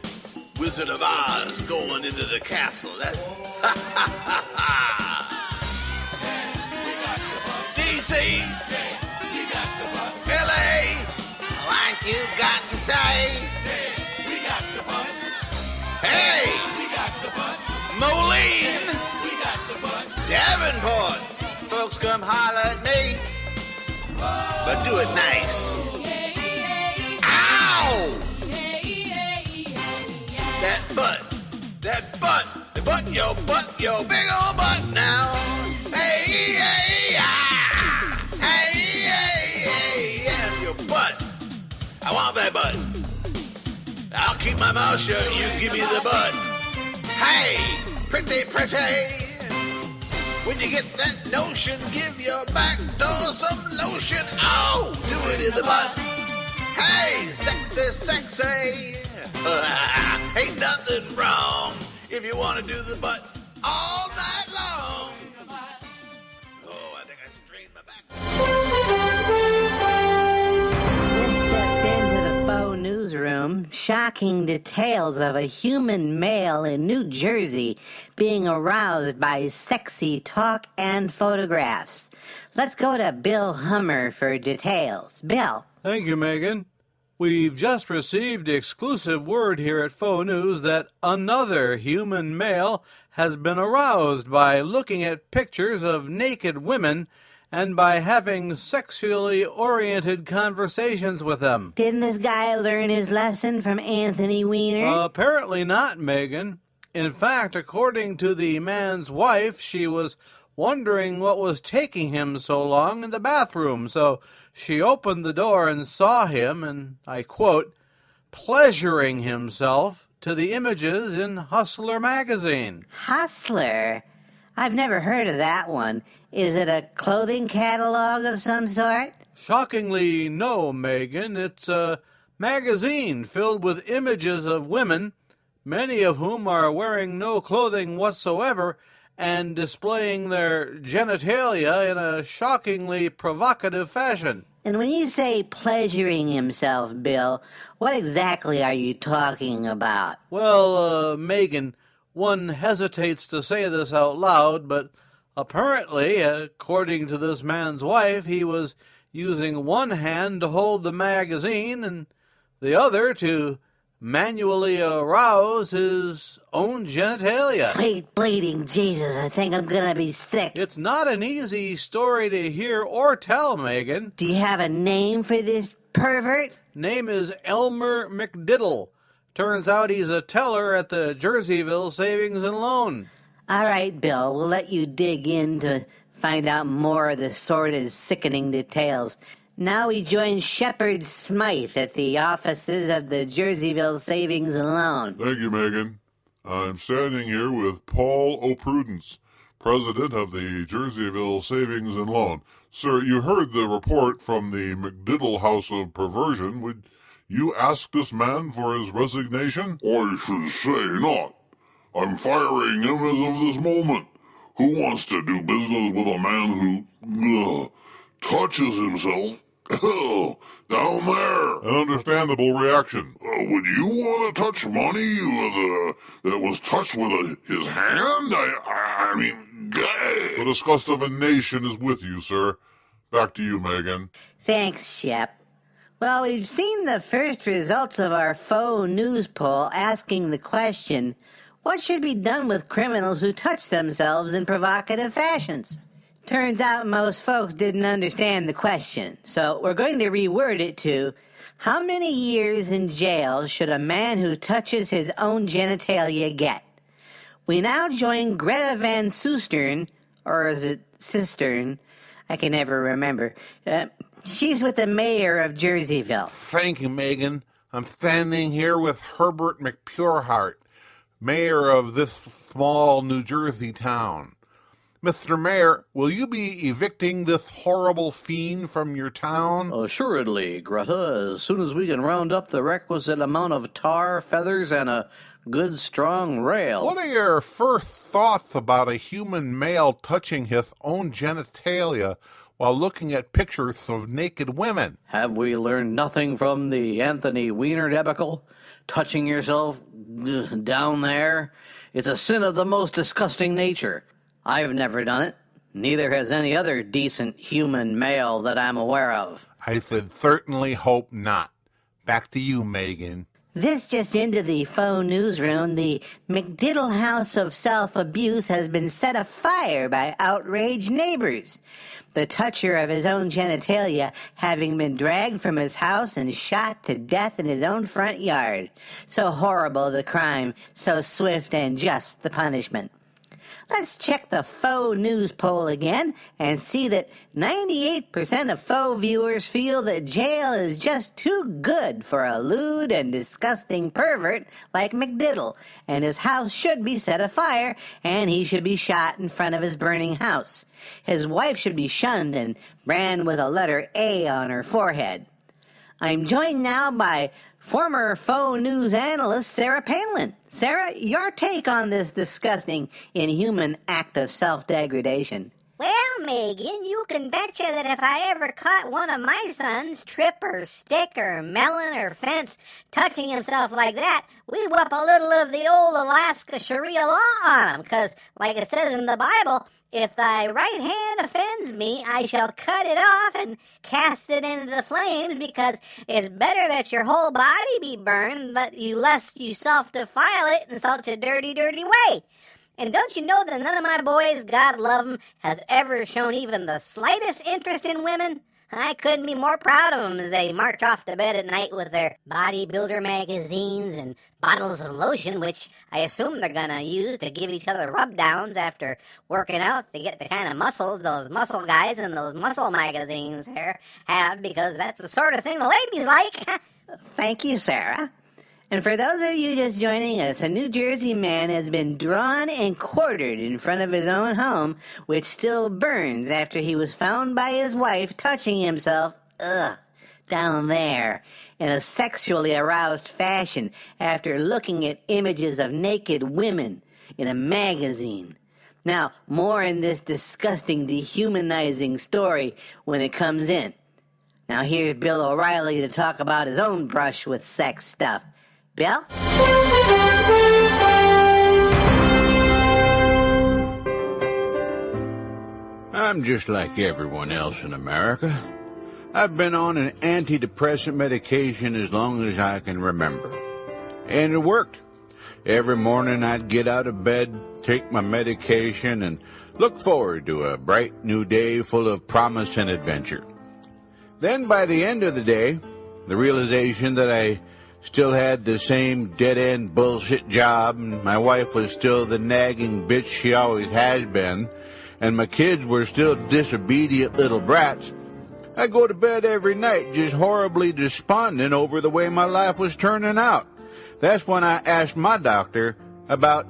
Wizard of Oz going into the castle. That's DC. you got to say? We got the butt. Hey! We got the butt. Moline! We got the butt. Davenport! Folks come holler at me, but do it nice. Ow! That butt, the butt, your big old butt now. Hey, hey, ah! Hey, hey, hey, yeah, your butt. I want that butt. I'll keep my mouth shut, you give me the butt. Hey, pretty, pretty. When you get that notion, give your back door some lotion. Oh, do it in the butt. Hey, sexy, sexy. Ain't nothing wrong if you want to do the butt all night long. Oh, I think I strained my back. This just into the faux newsroom. Shocking details of a human male in New Jersey being aroused by sexy talk and photographs. Let's go to Bill Hummer for details. Bill. Thank you, Megan. We've just received exclusive word here at Faux News that another human male has been aroused by looking at pictures of naked women and by having sexually oriented conversations with them. Didn't this guy learn his lesson from Anthony Weiner? Apparently not, Megan. In fact, according to the man's wife, she was wondering what was taking him so long in the bathroom, so she opened the door and saw him, and I quote, pleasuring himself to the images in Hustler magazine. Hustler? I've never heard of that one. Is it a clothing catalog of some sort? Shockingly, no, Megan. It's a magazine filled with images of women, many of whom are wearing no clothing whatsoever and displaying their genitalia in a shockingly provocative fashion. And when you say pleasuring himself, Bill, what exactly are you talking about? Well, Megan, one hesitates to say this out loud, but apparently, according to this man's wife, he was using one hand to hold the magazine and the other to manually arouse his own genitalia. Sweet bleeding Jesus, I think I'm gonna be sick. It's not an easy story to hear or tell, Megan. Do you have a name for this pervert? Name is Elmer McDiddle. Turns out he's a teller at the Jerseyville Savings and Loan. All right, Bill, we'll let you dig in to find out more of the sordid, sickening details. Now we join Shepard Smythe at the offices of the Jerseyville Savings and Loan. Thank you, Megan. I'm standing here with Paul O'Prudence, president of the Jerseyville Savings and Loan. Sir, you heard the report from the McDiddle House of Perversion. Would you ask this man for his resignation? I should say not. I'm firing him as of this moment. Who wants to do business with a man who touches himself down there? An understandable reaction. Would you want to touch money that was touched with his hand? I mean, gay. The disgust of a nation is with you, sir. Back to you, Megan. Thanks, Shep. Well, we've seen the first results of our faux news poll asking the question, what should be done with criminals who touch themselves in provocative fashions? Turns out most folks didn't understand the question, so we're going to reword it to, how many years in jail should a man who touches his own genitalia get? We now join Greta Van Susteren, or is it Cistern? I can never remember. She's with the mayor of Jerseyville. Thank you, Megan. I'm standing here with Herbert McPureheart, mayor of this small New Jersey town. Mr. Mayor, will you be evicting this horrible fiend from your town? Assuredly, Greta, as soon as we can round up the requisite amount of tar, feathers, and a good strong rail. What are your first thoughts about a human male touching his own genitalia while looking at pictures of naked women? Have we learned nothing from the Anthony Weiner debacle? Touching yourself down there? It's a sin of the most disgusting nature. I've never done it. Neither has any other decent human male that I'm aware of. I should certainly hope not. Back to you, Megan. This just into the faux newsroom. The McDiddle House of Self-Abuse has been set afire by outraged neighbors. The toucher of his own genitalia having been dragged from his house and shot to death in his own front yard. So horrible the crime, so swift and just the punishment. Let's check the faux news poll again and see that 98% of faux viewers feel that jail is just too good for a lewd and disgusting pervert like McDiddle, and his house should be set afire, and he should be shot in front of his burning house. His wife should be shunned and branded with a letter A on her forehead. I'm joined now by former faux news analyst Sarah Palin. Sarah, your take on this disgusting, inhuman act of self-degradation. Well, Megan, you can betcha that if I ever caught one of my sons, trip or stick or melon or fence, touching himself like that, we'd whoop a little of the old Alaska Sharia law on him, because, like it says in the Bible, if thy right hand offends me, I shall cut it off and cast it into the flames, because it's better that your whole body be burned, but lest you self-defile it in such a dirty, dirty way. And don't you know that none of my boys, God love them, has ever shown even the slightest interest in women? I couldn't be more proud of them as they march off to bed at night with their bodybuilder magazines and bottles of lotion, which I assume they're going to use to give each other rub-downs after working out to get the kind of muscles those muscle guys in those muscle magazines have, because that's the sort of thing the ladies like. Thank you, Sarah. And for those of you just joining us, a New Jersey man has been drawn and quartered in front of his own home, which still burns after he was found by his wife touching himself, down there, in a sexually aroused fashion after looking at images of naked women in a magazine. Now, more in this disgusting, dehumanizing story when it comes in. Now here's Bill O'Reilly to talk about his own brush with sex stuff. Bill? I'm just like everyone else in America. I've been on an antidepressant medication as long as I can remember. And it worked. Every morning I'd get out of bed, take my medication, and look forward to a bright new day full of promise and adventure. Then by the end of the day, the realization that I still had the same dead-end bullshit job, and my wife was still the nagging bitch she always has been, and my kids were still disobedient little brats, I go to bed every night just horribly despondent over the way my life was turning out. That's when I asked my doctor about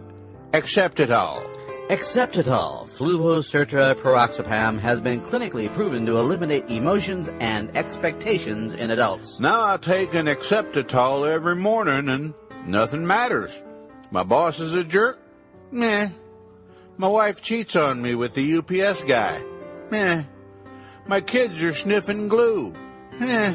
Acceptitol. Acceptitol, fluvocertraperoxapam, has been clinically proven to eliminate emotions and expectations in adults. Now I take an Acceptitol every morning and nothing matters. My boss is a jerk? Meh. My wife cheats on me with the UPS guy? Meh. My kids are sniffing glue? Meh.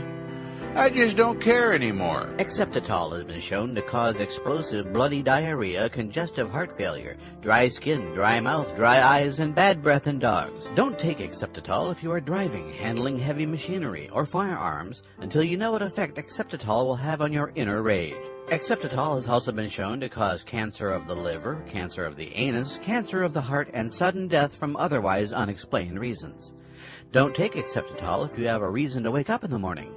I just don't care anymore. Acceptitol has been shown to cause explosive bloody diarrhea, congestive heart failure, dry skin, dry mouth, dry eyes, and bad breath in dogs. Don't take Acceptitol if you are driving, handling heavy machinery, or firearms until you know what effect Acceptitol will have on your inner rage. Acceptitol has also been shown to cause cancer of the liver, cancer of the anus, cancer of the heart, and sudden death from otherwise unexplained reasons. Don't take Acceptitol if you have a reason to wake up in the morning.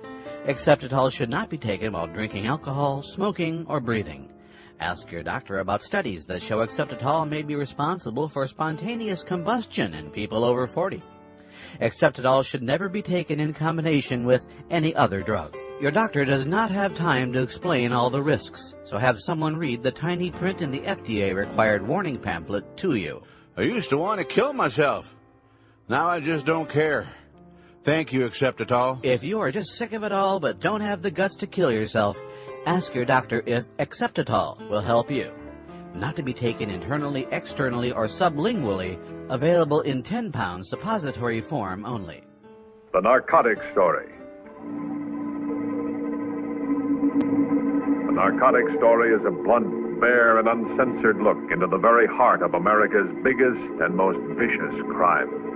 Acceptitol should not be taken while drinking alcohol, smoking, or breathing. Ask your doctor about studies that show Acceptitol may be responsible for spontaneous combustion in people over 40. Acceptitol should never be taken in combination with any other drug. Your doctor does not have time to explain all the risks, so have someone read the tiny print in the FDA-required warning pamphlet to you. I used to want to kill myself. Now I just don't care. Thank you, Acceptitol. If you are just sick of it all but don't have the guts to kill yourself, ask your doctor if Acceptitol will help you. Not to be taken internally, externally, or sublingually, available in 10-pound suppository form only. The Narcotic Story. The Narcotic Story is a blunt, bare, and uncensored look into the very heart of America's biggest and most vicious crime.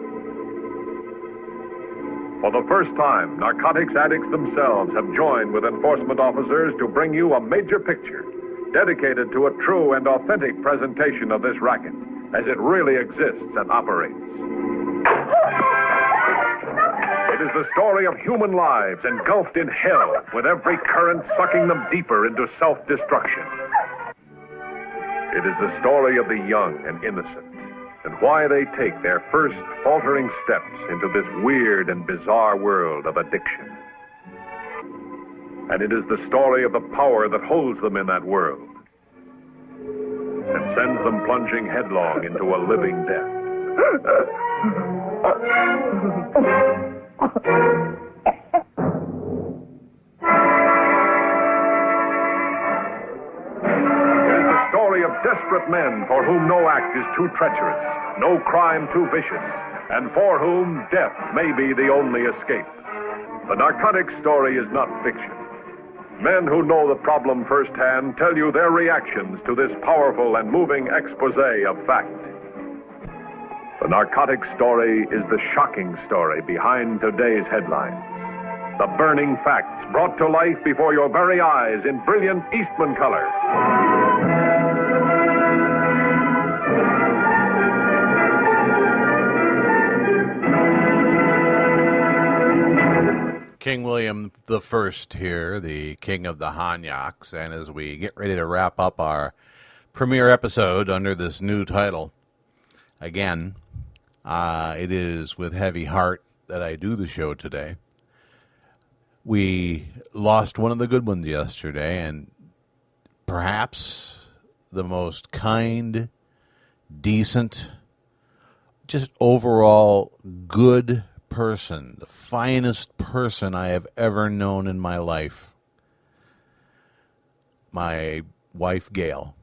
For the first time, narcotics addicts themselves have joined with enforcement officers to bring you a major picture dedicated to a true and authentic presentation of this racket as it really exists and operates. It is the story of human lives engulfed in hell, with every current sucking them deeper into self-destruction. It is the story of the young and innocent, and why they take their first faltering steps into this weird and bizarre world of addiction. And it is the story of the power that holds them in that world and sends them plunging headlong into a living death. Story of desperate men for whom no act is too treacherous, no crime too vicious, and for whom death may be the only escape. The narcotics story is not fiction. Men who know the problem firsthand tell you their reactions to this powerful and moving expose of fact. The narcotics story is the shocking story behind today's headlines. The burning facts brought to life before your very eyes in brilliant Eastman color. King William the First here, the king of the honyocks, and as we get ready to wrap up our premiere episode under this new title, again, it is with heavy heart that I do the show today. We lost one of the good ones yesterday, and perhaps the most kind, decent, just overall good person, the finest person I have ever known in my life. My wife, Gail,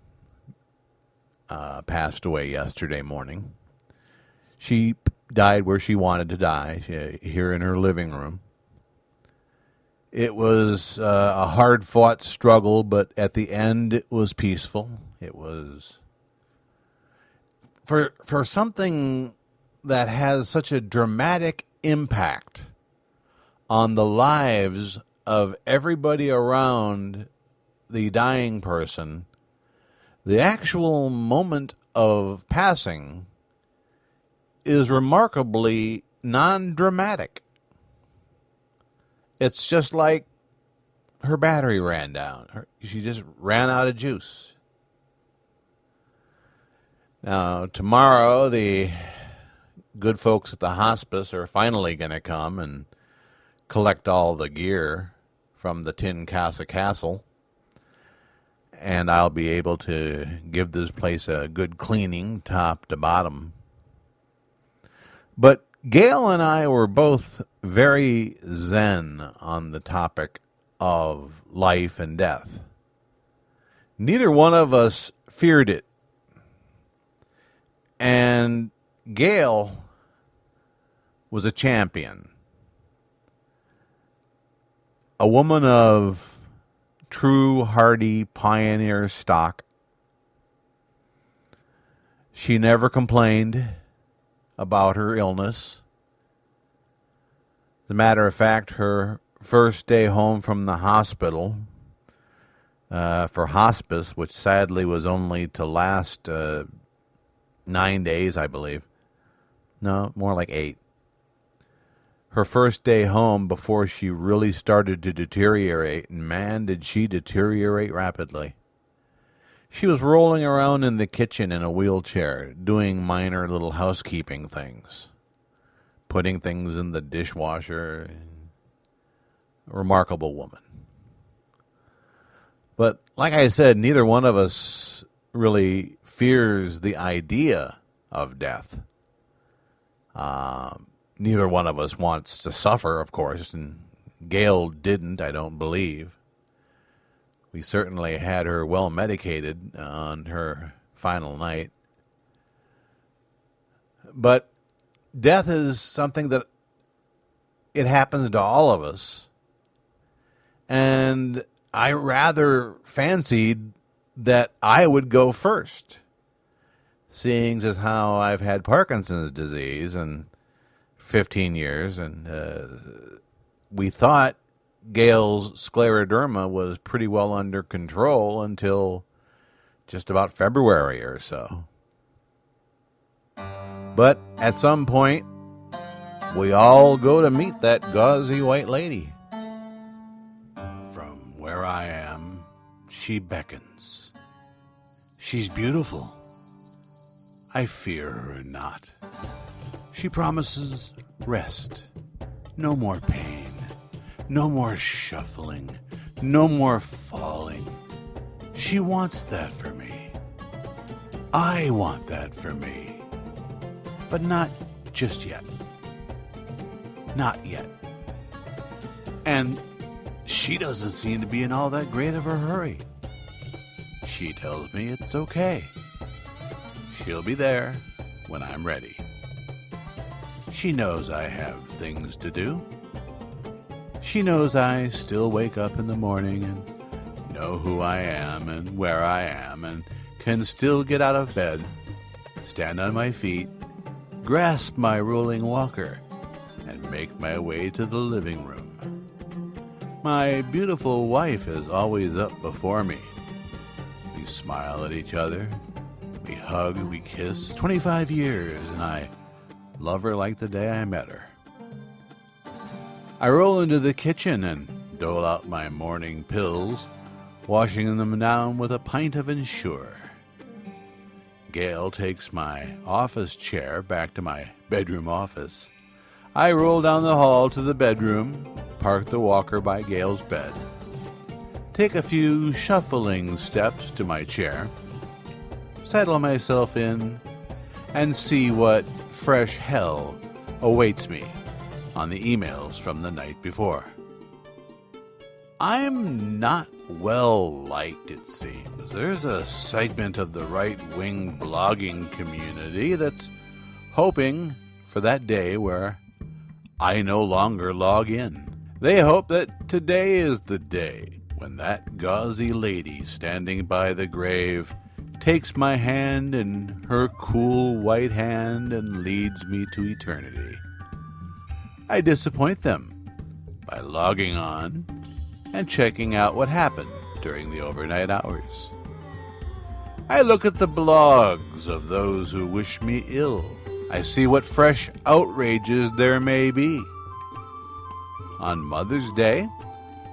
passed away yesterday morning. She died where she wanted to die, here in her living room. It was a hard-fought struggle, but at the end it was peaceful. It was for something that has such a dramatic impact on the lives of everybody around the dying person. The actual moment of passing is remarkably non-dramatic. It's just like her battery ran down. She just ran out of juice. Now, tomorrow, the good folks at the hospice are finally going to come and collect all the gear from the Tin Casa Castle. And I'll be able to give this place a good cleaning, top to bottom. But Gail and I were both very zen on the topic of life and death. Neither one of us feared it. And Gail was a champion. A woman of true, hardy pioneer stock. She never complained about her illness. As a matter of fact, her first day home from the hospital for hospice, which sadly was only to last 9 days, I believe. No, more like 8. Her first day home before she really started to deteriorate, and man, did she deteriorate rapidly. She was rolling around in the kitchen in a wheelchair, doing minor little housekeeping things, putting things in the dishwasher. A remarkable woman. But like I said, neither one of us really fears the idea of death. Neither one of us wants to suffer, of course, and Gail didn't, I don't believe. We certainly had her well medicated on her final night. But death is something that it happens to all of us. And I rather fancied that I would go first, seeing as how I've had Parkinson's disease, and 15 years, and we thought Gail's scleroderma was pretty well under control until just about February or so. But at some point, we all go to meet that gauzy white lady. From where I am, she beckons. She's beautiful. I fear her not. She promises rest, no more pain, no more shuffling, no more falling. She wants that for me. I want that for me. But not just yet. Not yet. And she doesn't seem to be in all that great of a hurry. She tells me it's okay. She'll be there when I'm ready. She knows I have things to do. She knows I still wake up in the morning and know who I am and where I am and can still get out of bed, stand on my feet, grasp my rolling walker, and make my way to the living room. My beautiful wife is always up before me. We smile at each other. We hug, we kiss. 25 years, and I love her like the day I met her. I roll into the kitchen and dole out my morning pills, washing them down with a pint of Ensure. Gail takes my office chair back to my bedroom office. I roll down the hall to the bedroom, park the walker by Gail's bed, take a few shuffling steps to my chair, settle myself in, and see what fresh hell awaits me on the emails from the night before. I'm not well liked, it seems. There's a segment of the right-wing blogging community that's hoping for that day where I no longer log in. They hope that today is the day when that gauzy lady standing by the grave takes my hand in her cool white hand and leads me to eternity. I disappoint them by logging on and checking out what happened during the overnight hours. I look at the blogs of those who wish me ill. I see what fresh outrages there may be. On Mother's Day,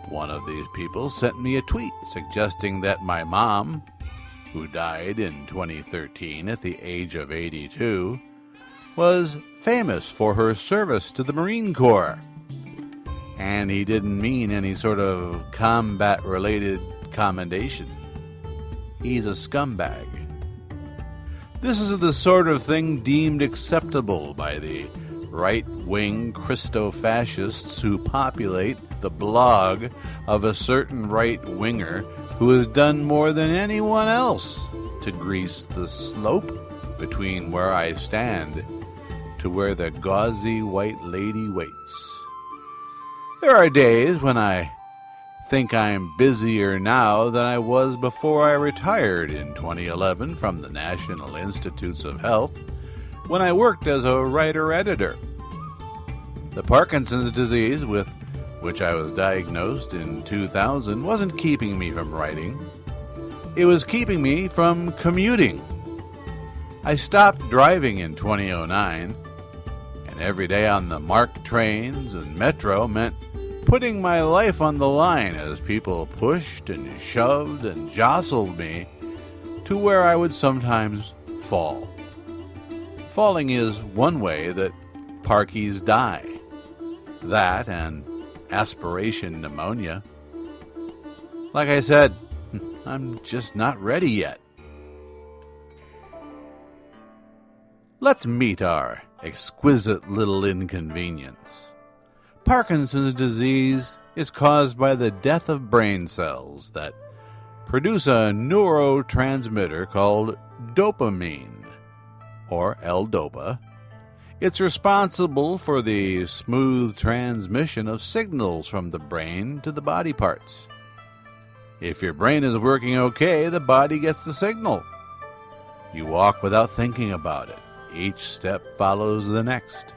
one of these people sent me a tweet suggesting that my mom, who died in 2013 at the age of 82, was famous for her service to the Marine Corps. And he didn't mean any sort of combat-related commendation. He's a scumbag. This is the sort of thing deemed acceptable by the right-wing Christo-fascists who populate the blog of a certain right-winger who has done more than anyone else to grease the slope between where I stand to where the gauzy white lady waits. There are days when I think I'm busier now than I was before I retired in 2011 from the National Institutes of Health when I worked as a writer-editor. The Parkinson's disease with which I was diagnosed in 2000 wasn't keeping me from writing. It was keeping me from commuting. I stopped driving in 2009, and every day on the MARC trains and metro meant putting my life on the line as people pushed and shoved and jostled me to where I would sometimes fall. Falling is one way that parkies die. That and aspiration pneumonia. Like I said, I'm just not ready yet. Let's meet our exquisite little inconvenience. Parkinson's disease is caused by the death of brain cells that produce a neurotransmitter called dopamine, or L-DOPA. It's responsible for the smooth transmission of signals from the brain to the body parts. If your brain is working okay, the body gets the signal. You walk without thinking about it. Each step follows the next.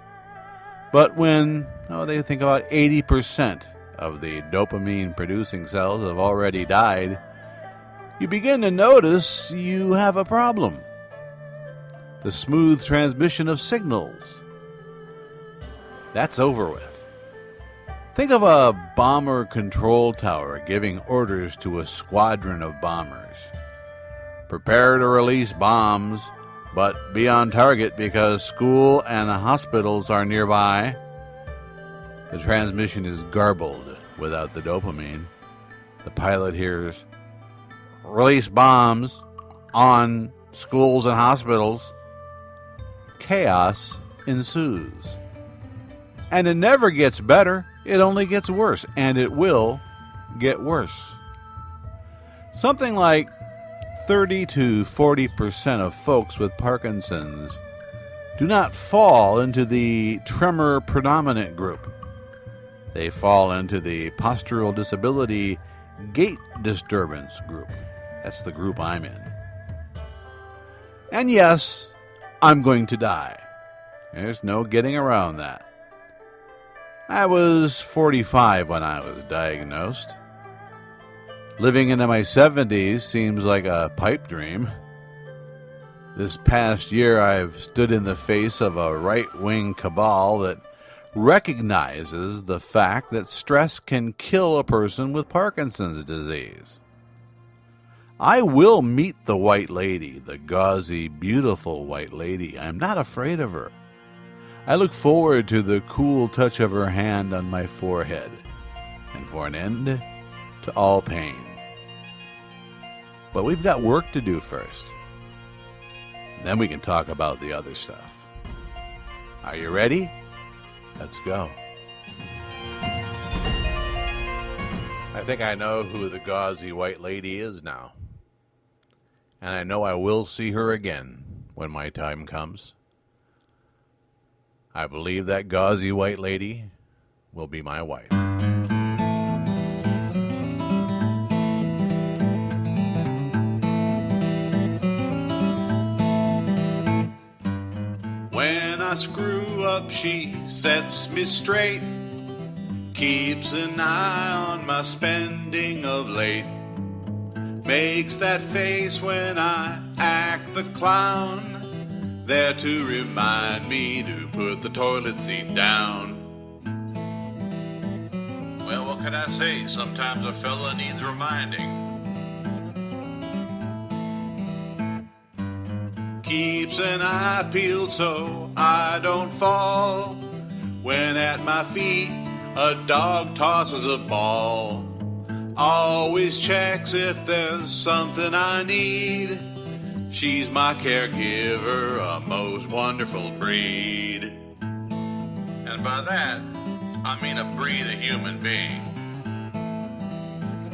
But when they think about 80% of the dopamine-producing cells have already died, you begin to notice you have a problem. The smooth transmission of signals. That's over with. Think of a bomber control tower giving orders to a squadron of bombers. Prepare to release bombs, but be on target because school and hospitals are nearby. The transmission is garbled without the dopamine. The pilot hears, "Release bombs on schools and hospitals." Chaos ensues. And it never gets better, it only gets worse, and it will get worse. Something like 30 to 40% of folks with Parkinson's do not fall into the tremor predominant group. They fall into the postural disability gait disturbance group. That's the group I'm in. And yes, I'm going to die. There's no getting around that. I was 45 when I was diagnosed. Living into my 70s seems like a pipe dream. This past year, I've stood in the face of a right-wing cabal that recognizes the fact that stress can kill a person with Parkinson's disease. I will meet the white lady, the gauzy, beautiful white lady. I'm not afraid of her. I look forward to the cool touch of her hand on my forehead, and for an end to all pain. But we've got work to do first. Then we can talk about the other stuff. Are you ready? Let's go. I think I know who the gauzy white lady is now. And I know I will see her again when my time comes. I believe that gauzy white lady will be my wife. When I screw up, she sets me straight, keeps an eye on my spending of late, makes that face when I act the clown, there to remind me to put the toilet seat down. Well, what can I say? Sometimes a fella needs reminding. Keeps an eye peeled so I don't fall. When at my feet a dog tosses a ball. Always checks if there's something I need. She's my caregiver, a most wonderful breed. And by that, I mean a breed of human being.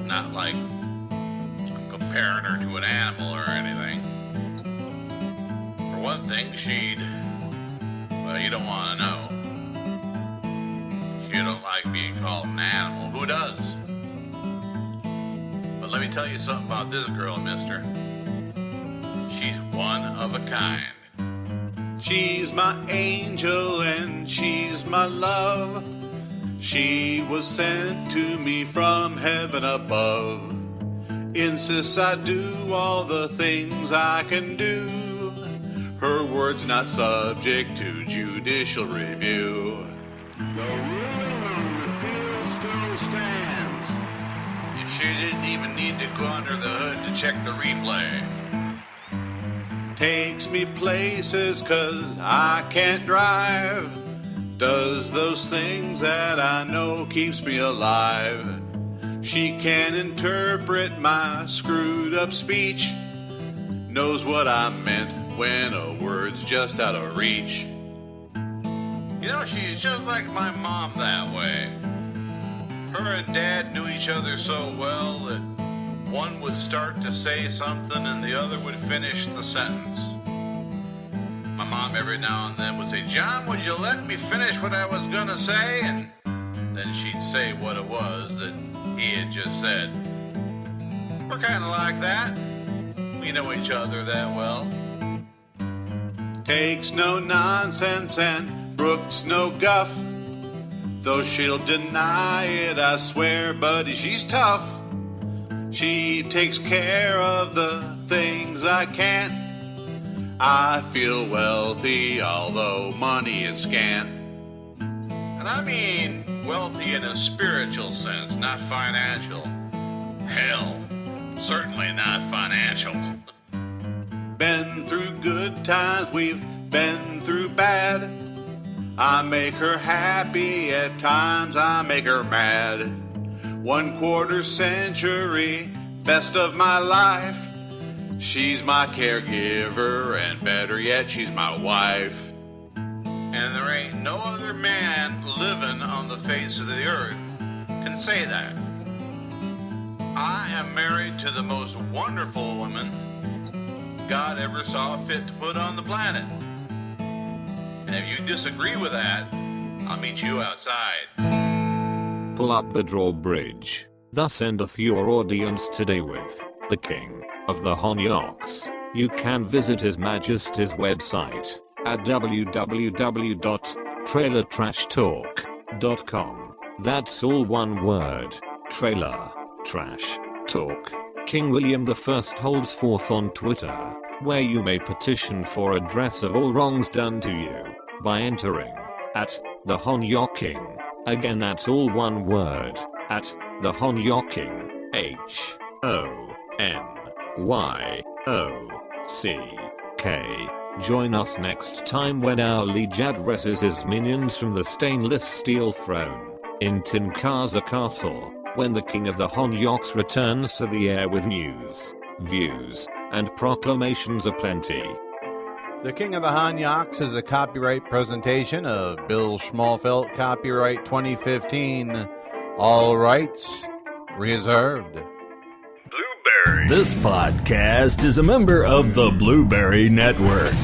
Not like comparing her to an animal or anything. For one thing, well, you don't want to know. You don't like being called an animal. Who does? But let me tell you something about this girl, mister. She's one of a kind. She's my angel and she's my love. She was sent to me from heaven above. Insists I do all the things I can do. Her word's not subject to judicial review. The rule still stands. And she didn't even need to go under the hood to check the replay. Takes me places 'cause I can't drive. Does those things that I know keeps me alive. She can interpret my screwed up speech. Knows what I meant when a word's just out of reach. You know, she's just like my mom that way. Her and Dad knew each other so well that one would start to say something and the other would finish the sentence. My mom every now and then would say, "John, would you let me finish what I was gonna say?" And then she'd say what it was that he had just said. We're kind of like that. We know each other that well. Takes no nonsense and Brooks no guff, though she'll deny it, I swear, buddy, she's tough. She takes care of the things I can't. I feel wealthy, although money is scant. And I mean wealthy in a spiritual sense, not financial. Hell, certainly not financial. Been through good times, we've been through bad. I make her happy, at times I make her mad. 1/4 century, best of my life. She's my caregiver, and better yet, she's my wife. And there ain't no other man living on the face of the earth can say that. I am married to the most wonderful woman God ever saw fit to put on the planet. And if you disagree with that, I'll meet you outside. Pull up the drawbridge. Thus endeth your audience today with the King of the Honyocks. You can visit His Majesty's website at www.trailertrashtalk.com. That's all one word. Trailer Trash Talk. King William I holds forth on Twitter, where you may petition for redress of all wrongs done to you by entering at the Honyoking. Again, that's all one word, at the Honyoking. HONYOCK. Join us next time when our liege addresses his minions from the stainless steel throne in Tinkaza Castle, when the King of the Honyocks returns to the air with news, views, and proclamations aplenty. The King of the Honyocks is a copyright presentation of Bill Schmalfeldt, copyright 2015. All rights reserved. This podcast is a member of the Blueberry Network.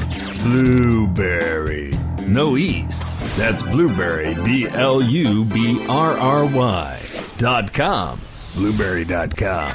Blueberry. No E's. That's Blueberry, BLUBRRY.com. Blueberry.com.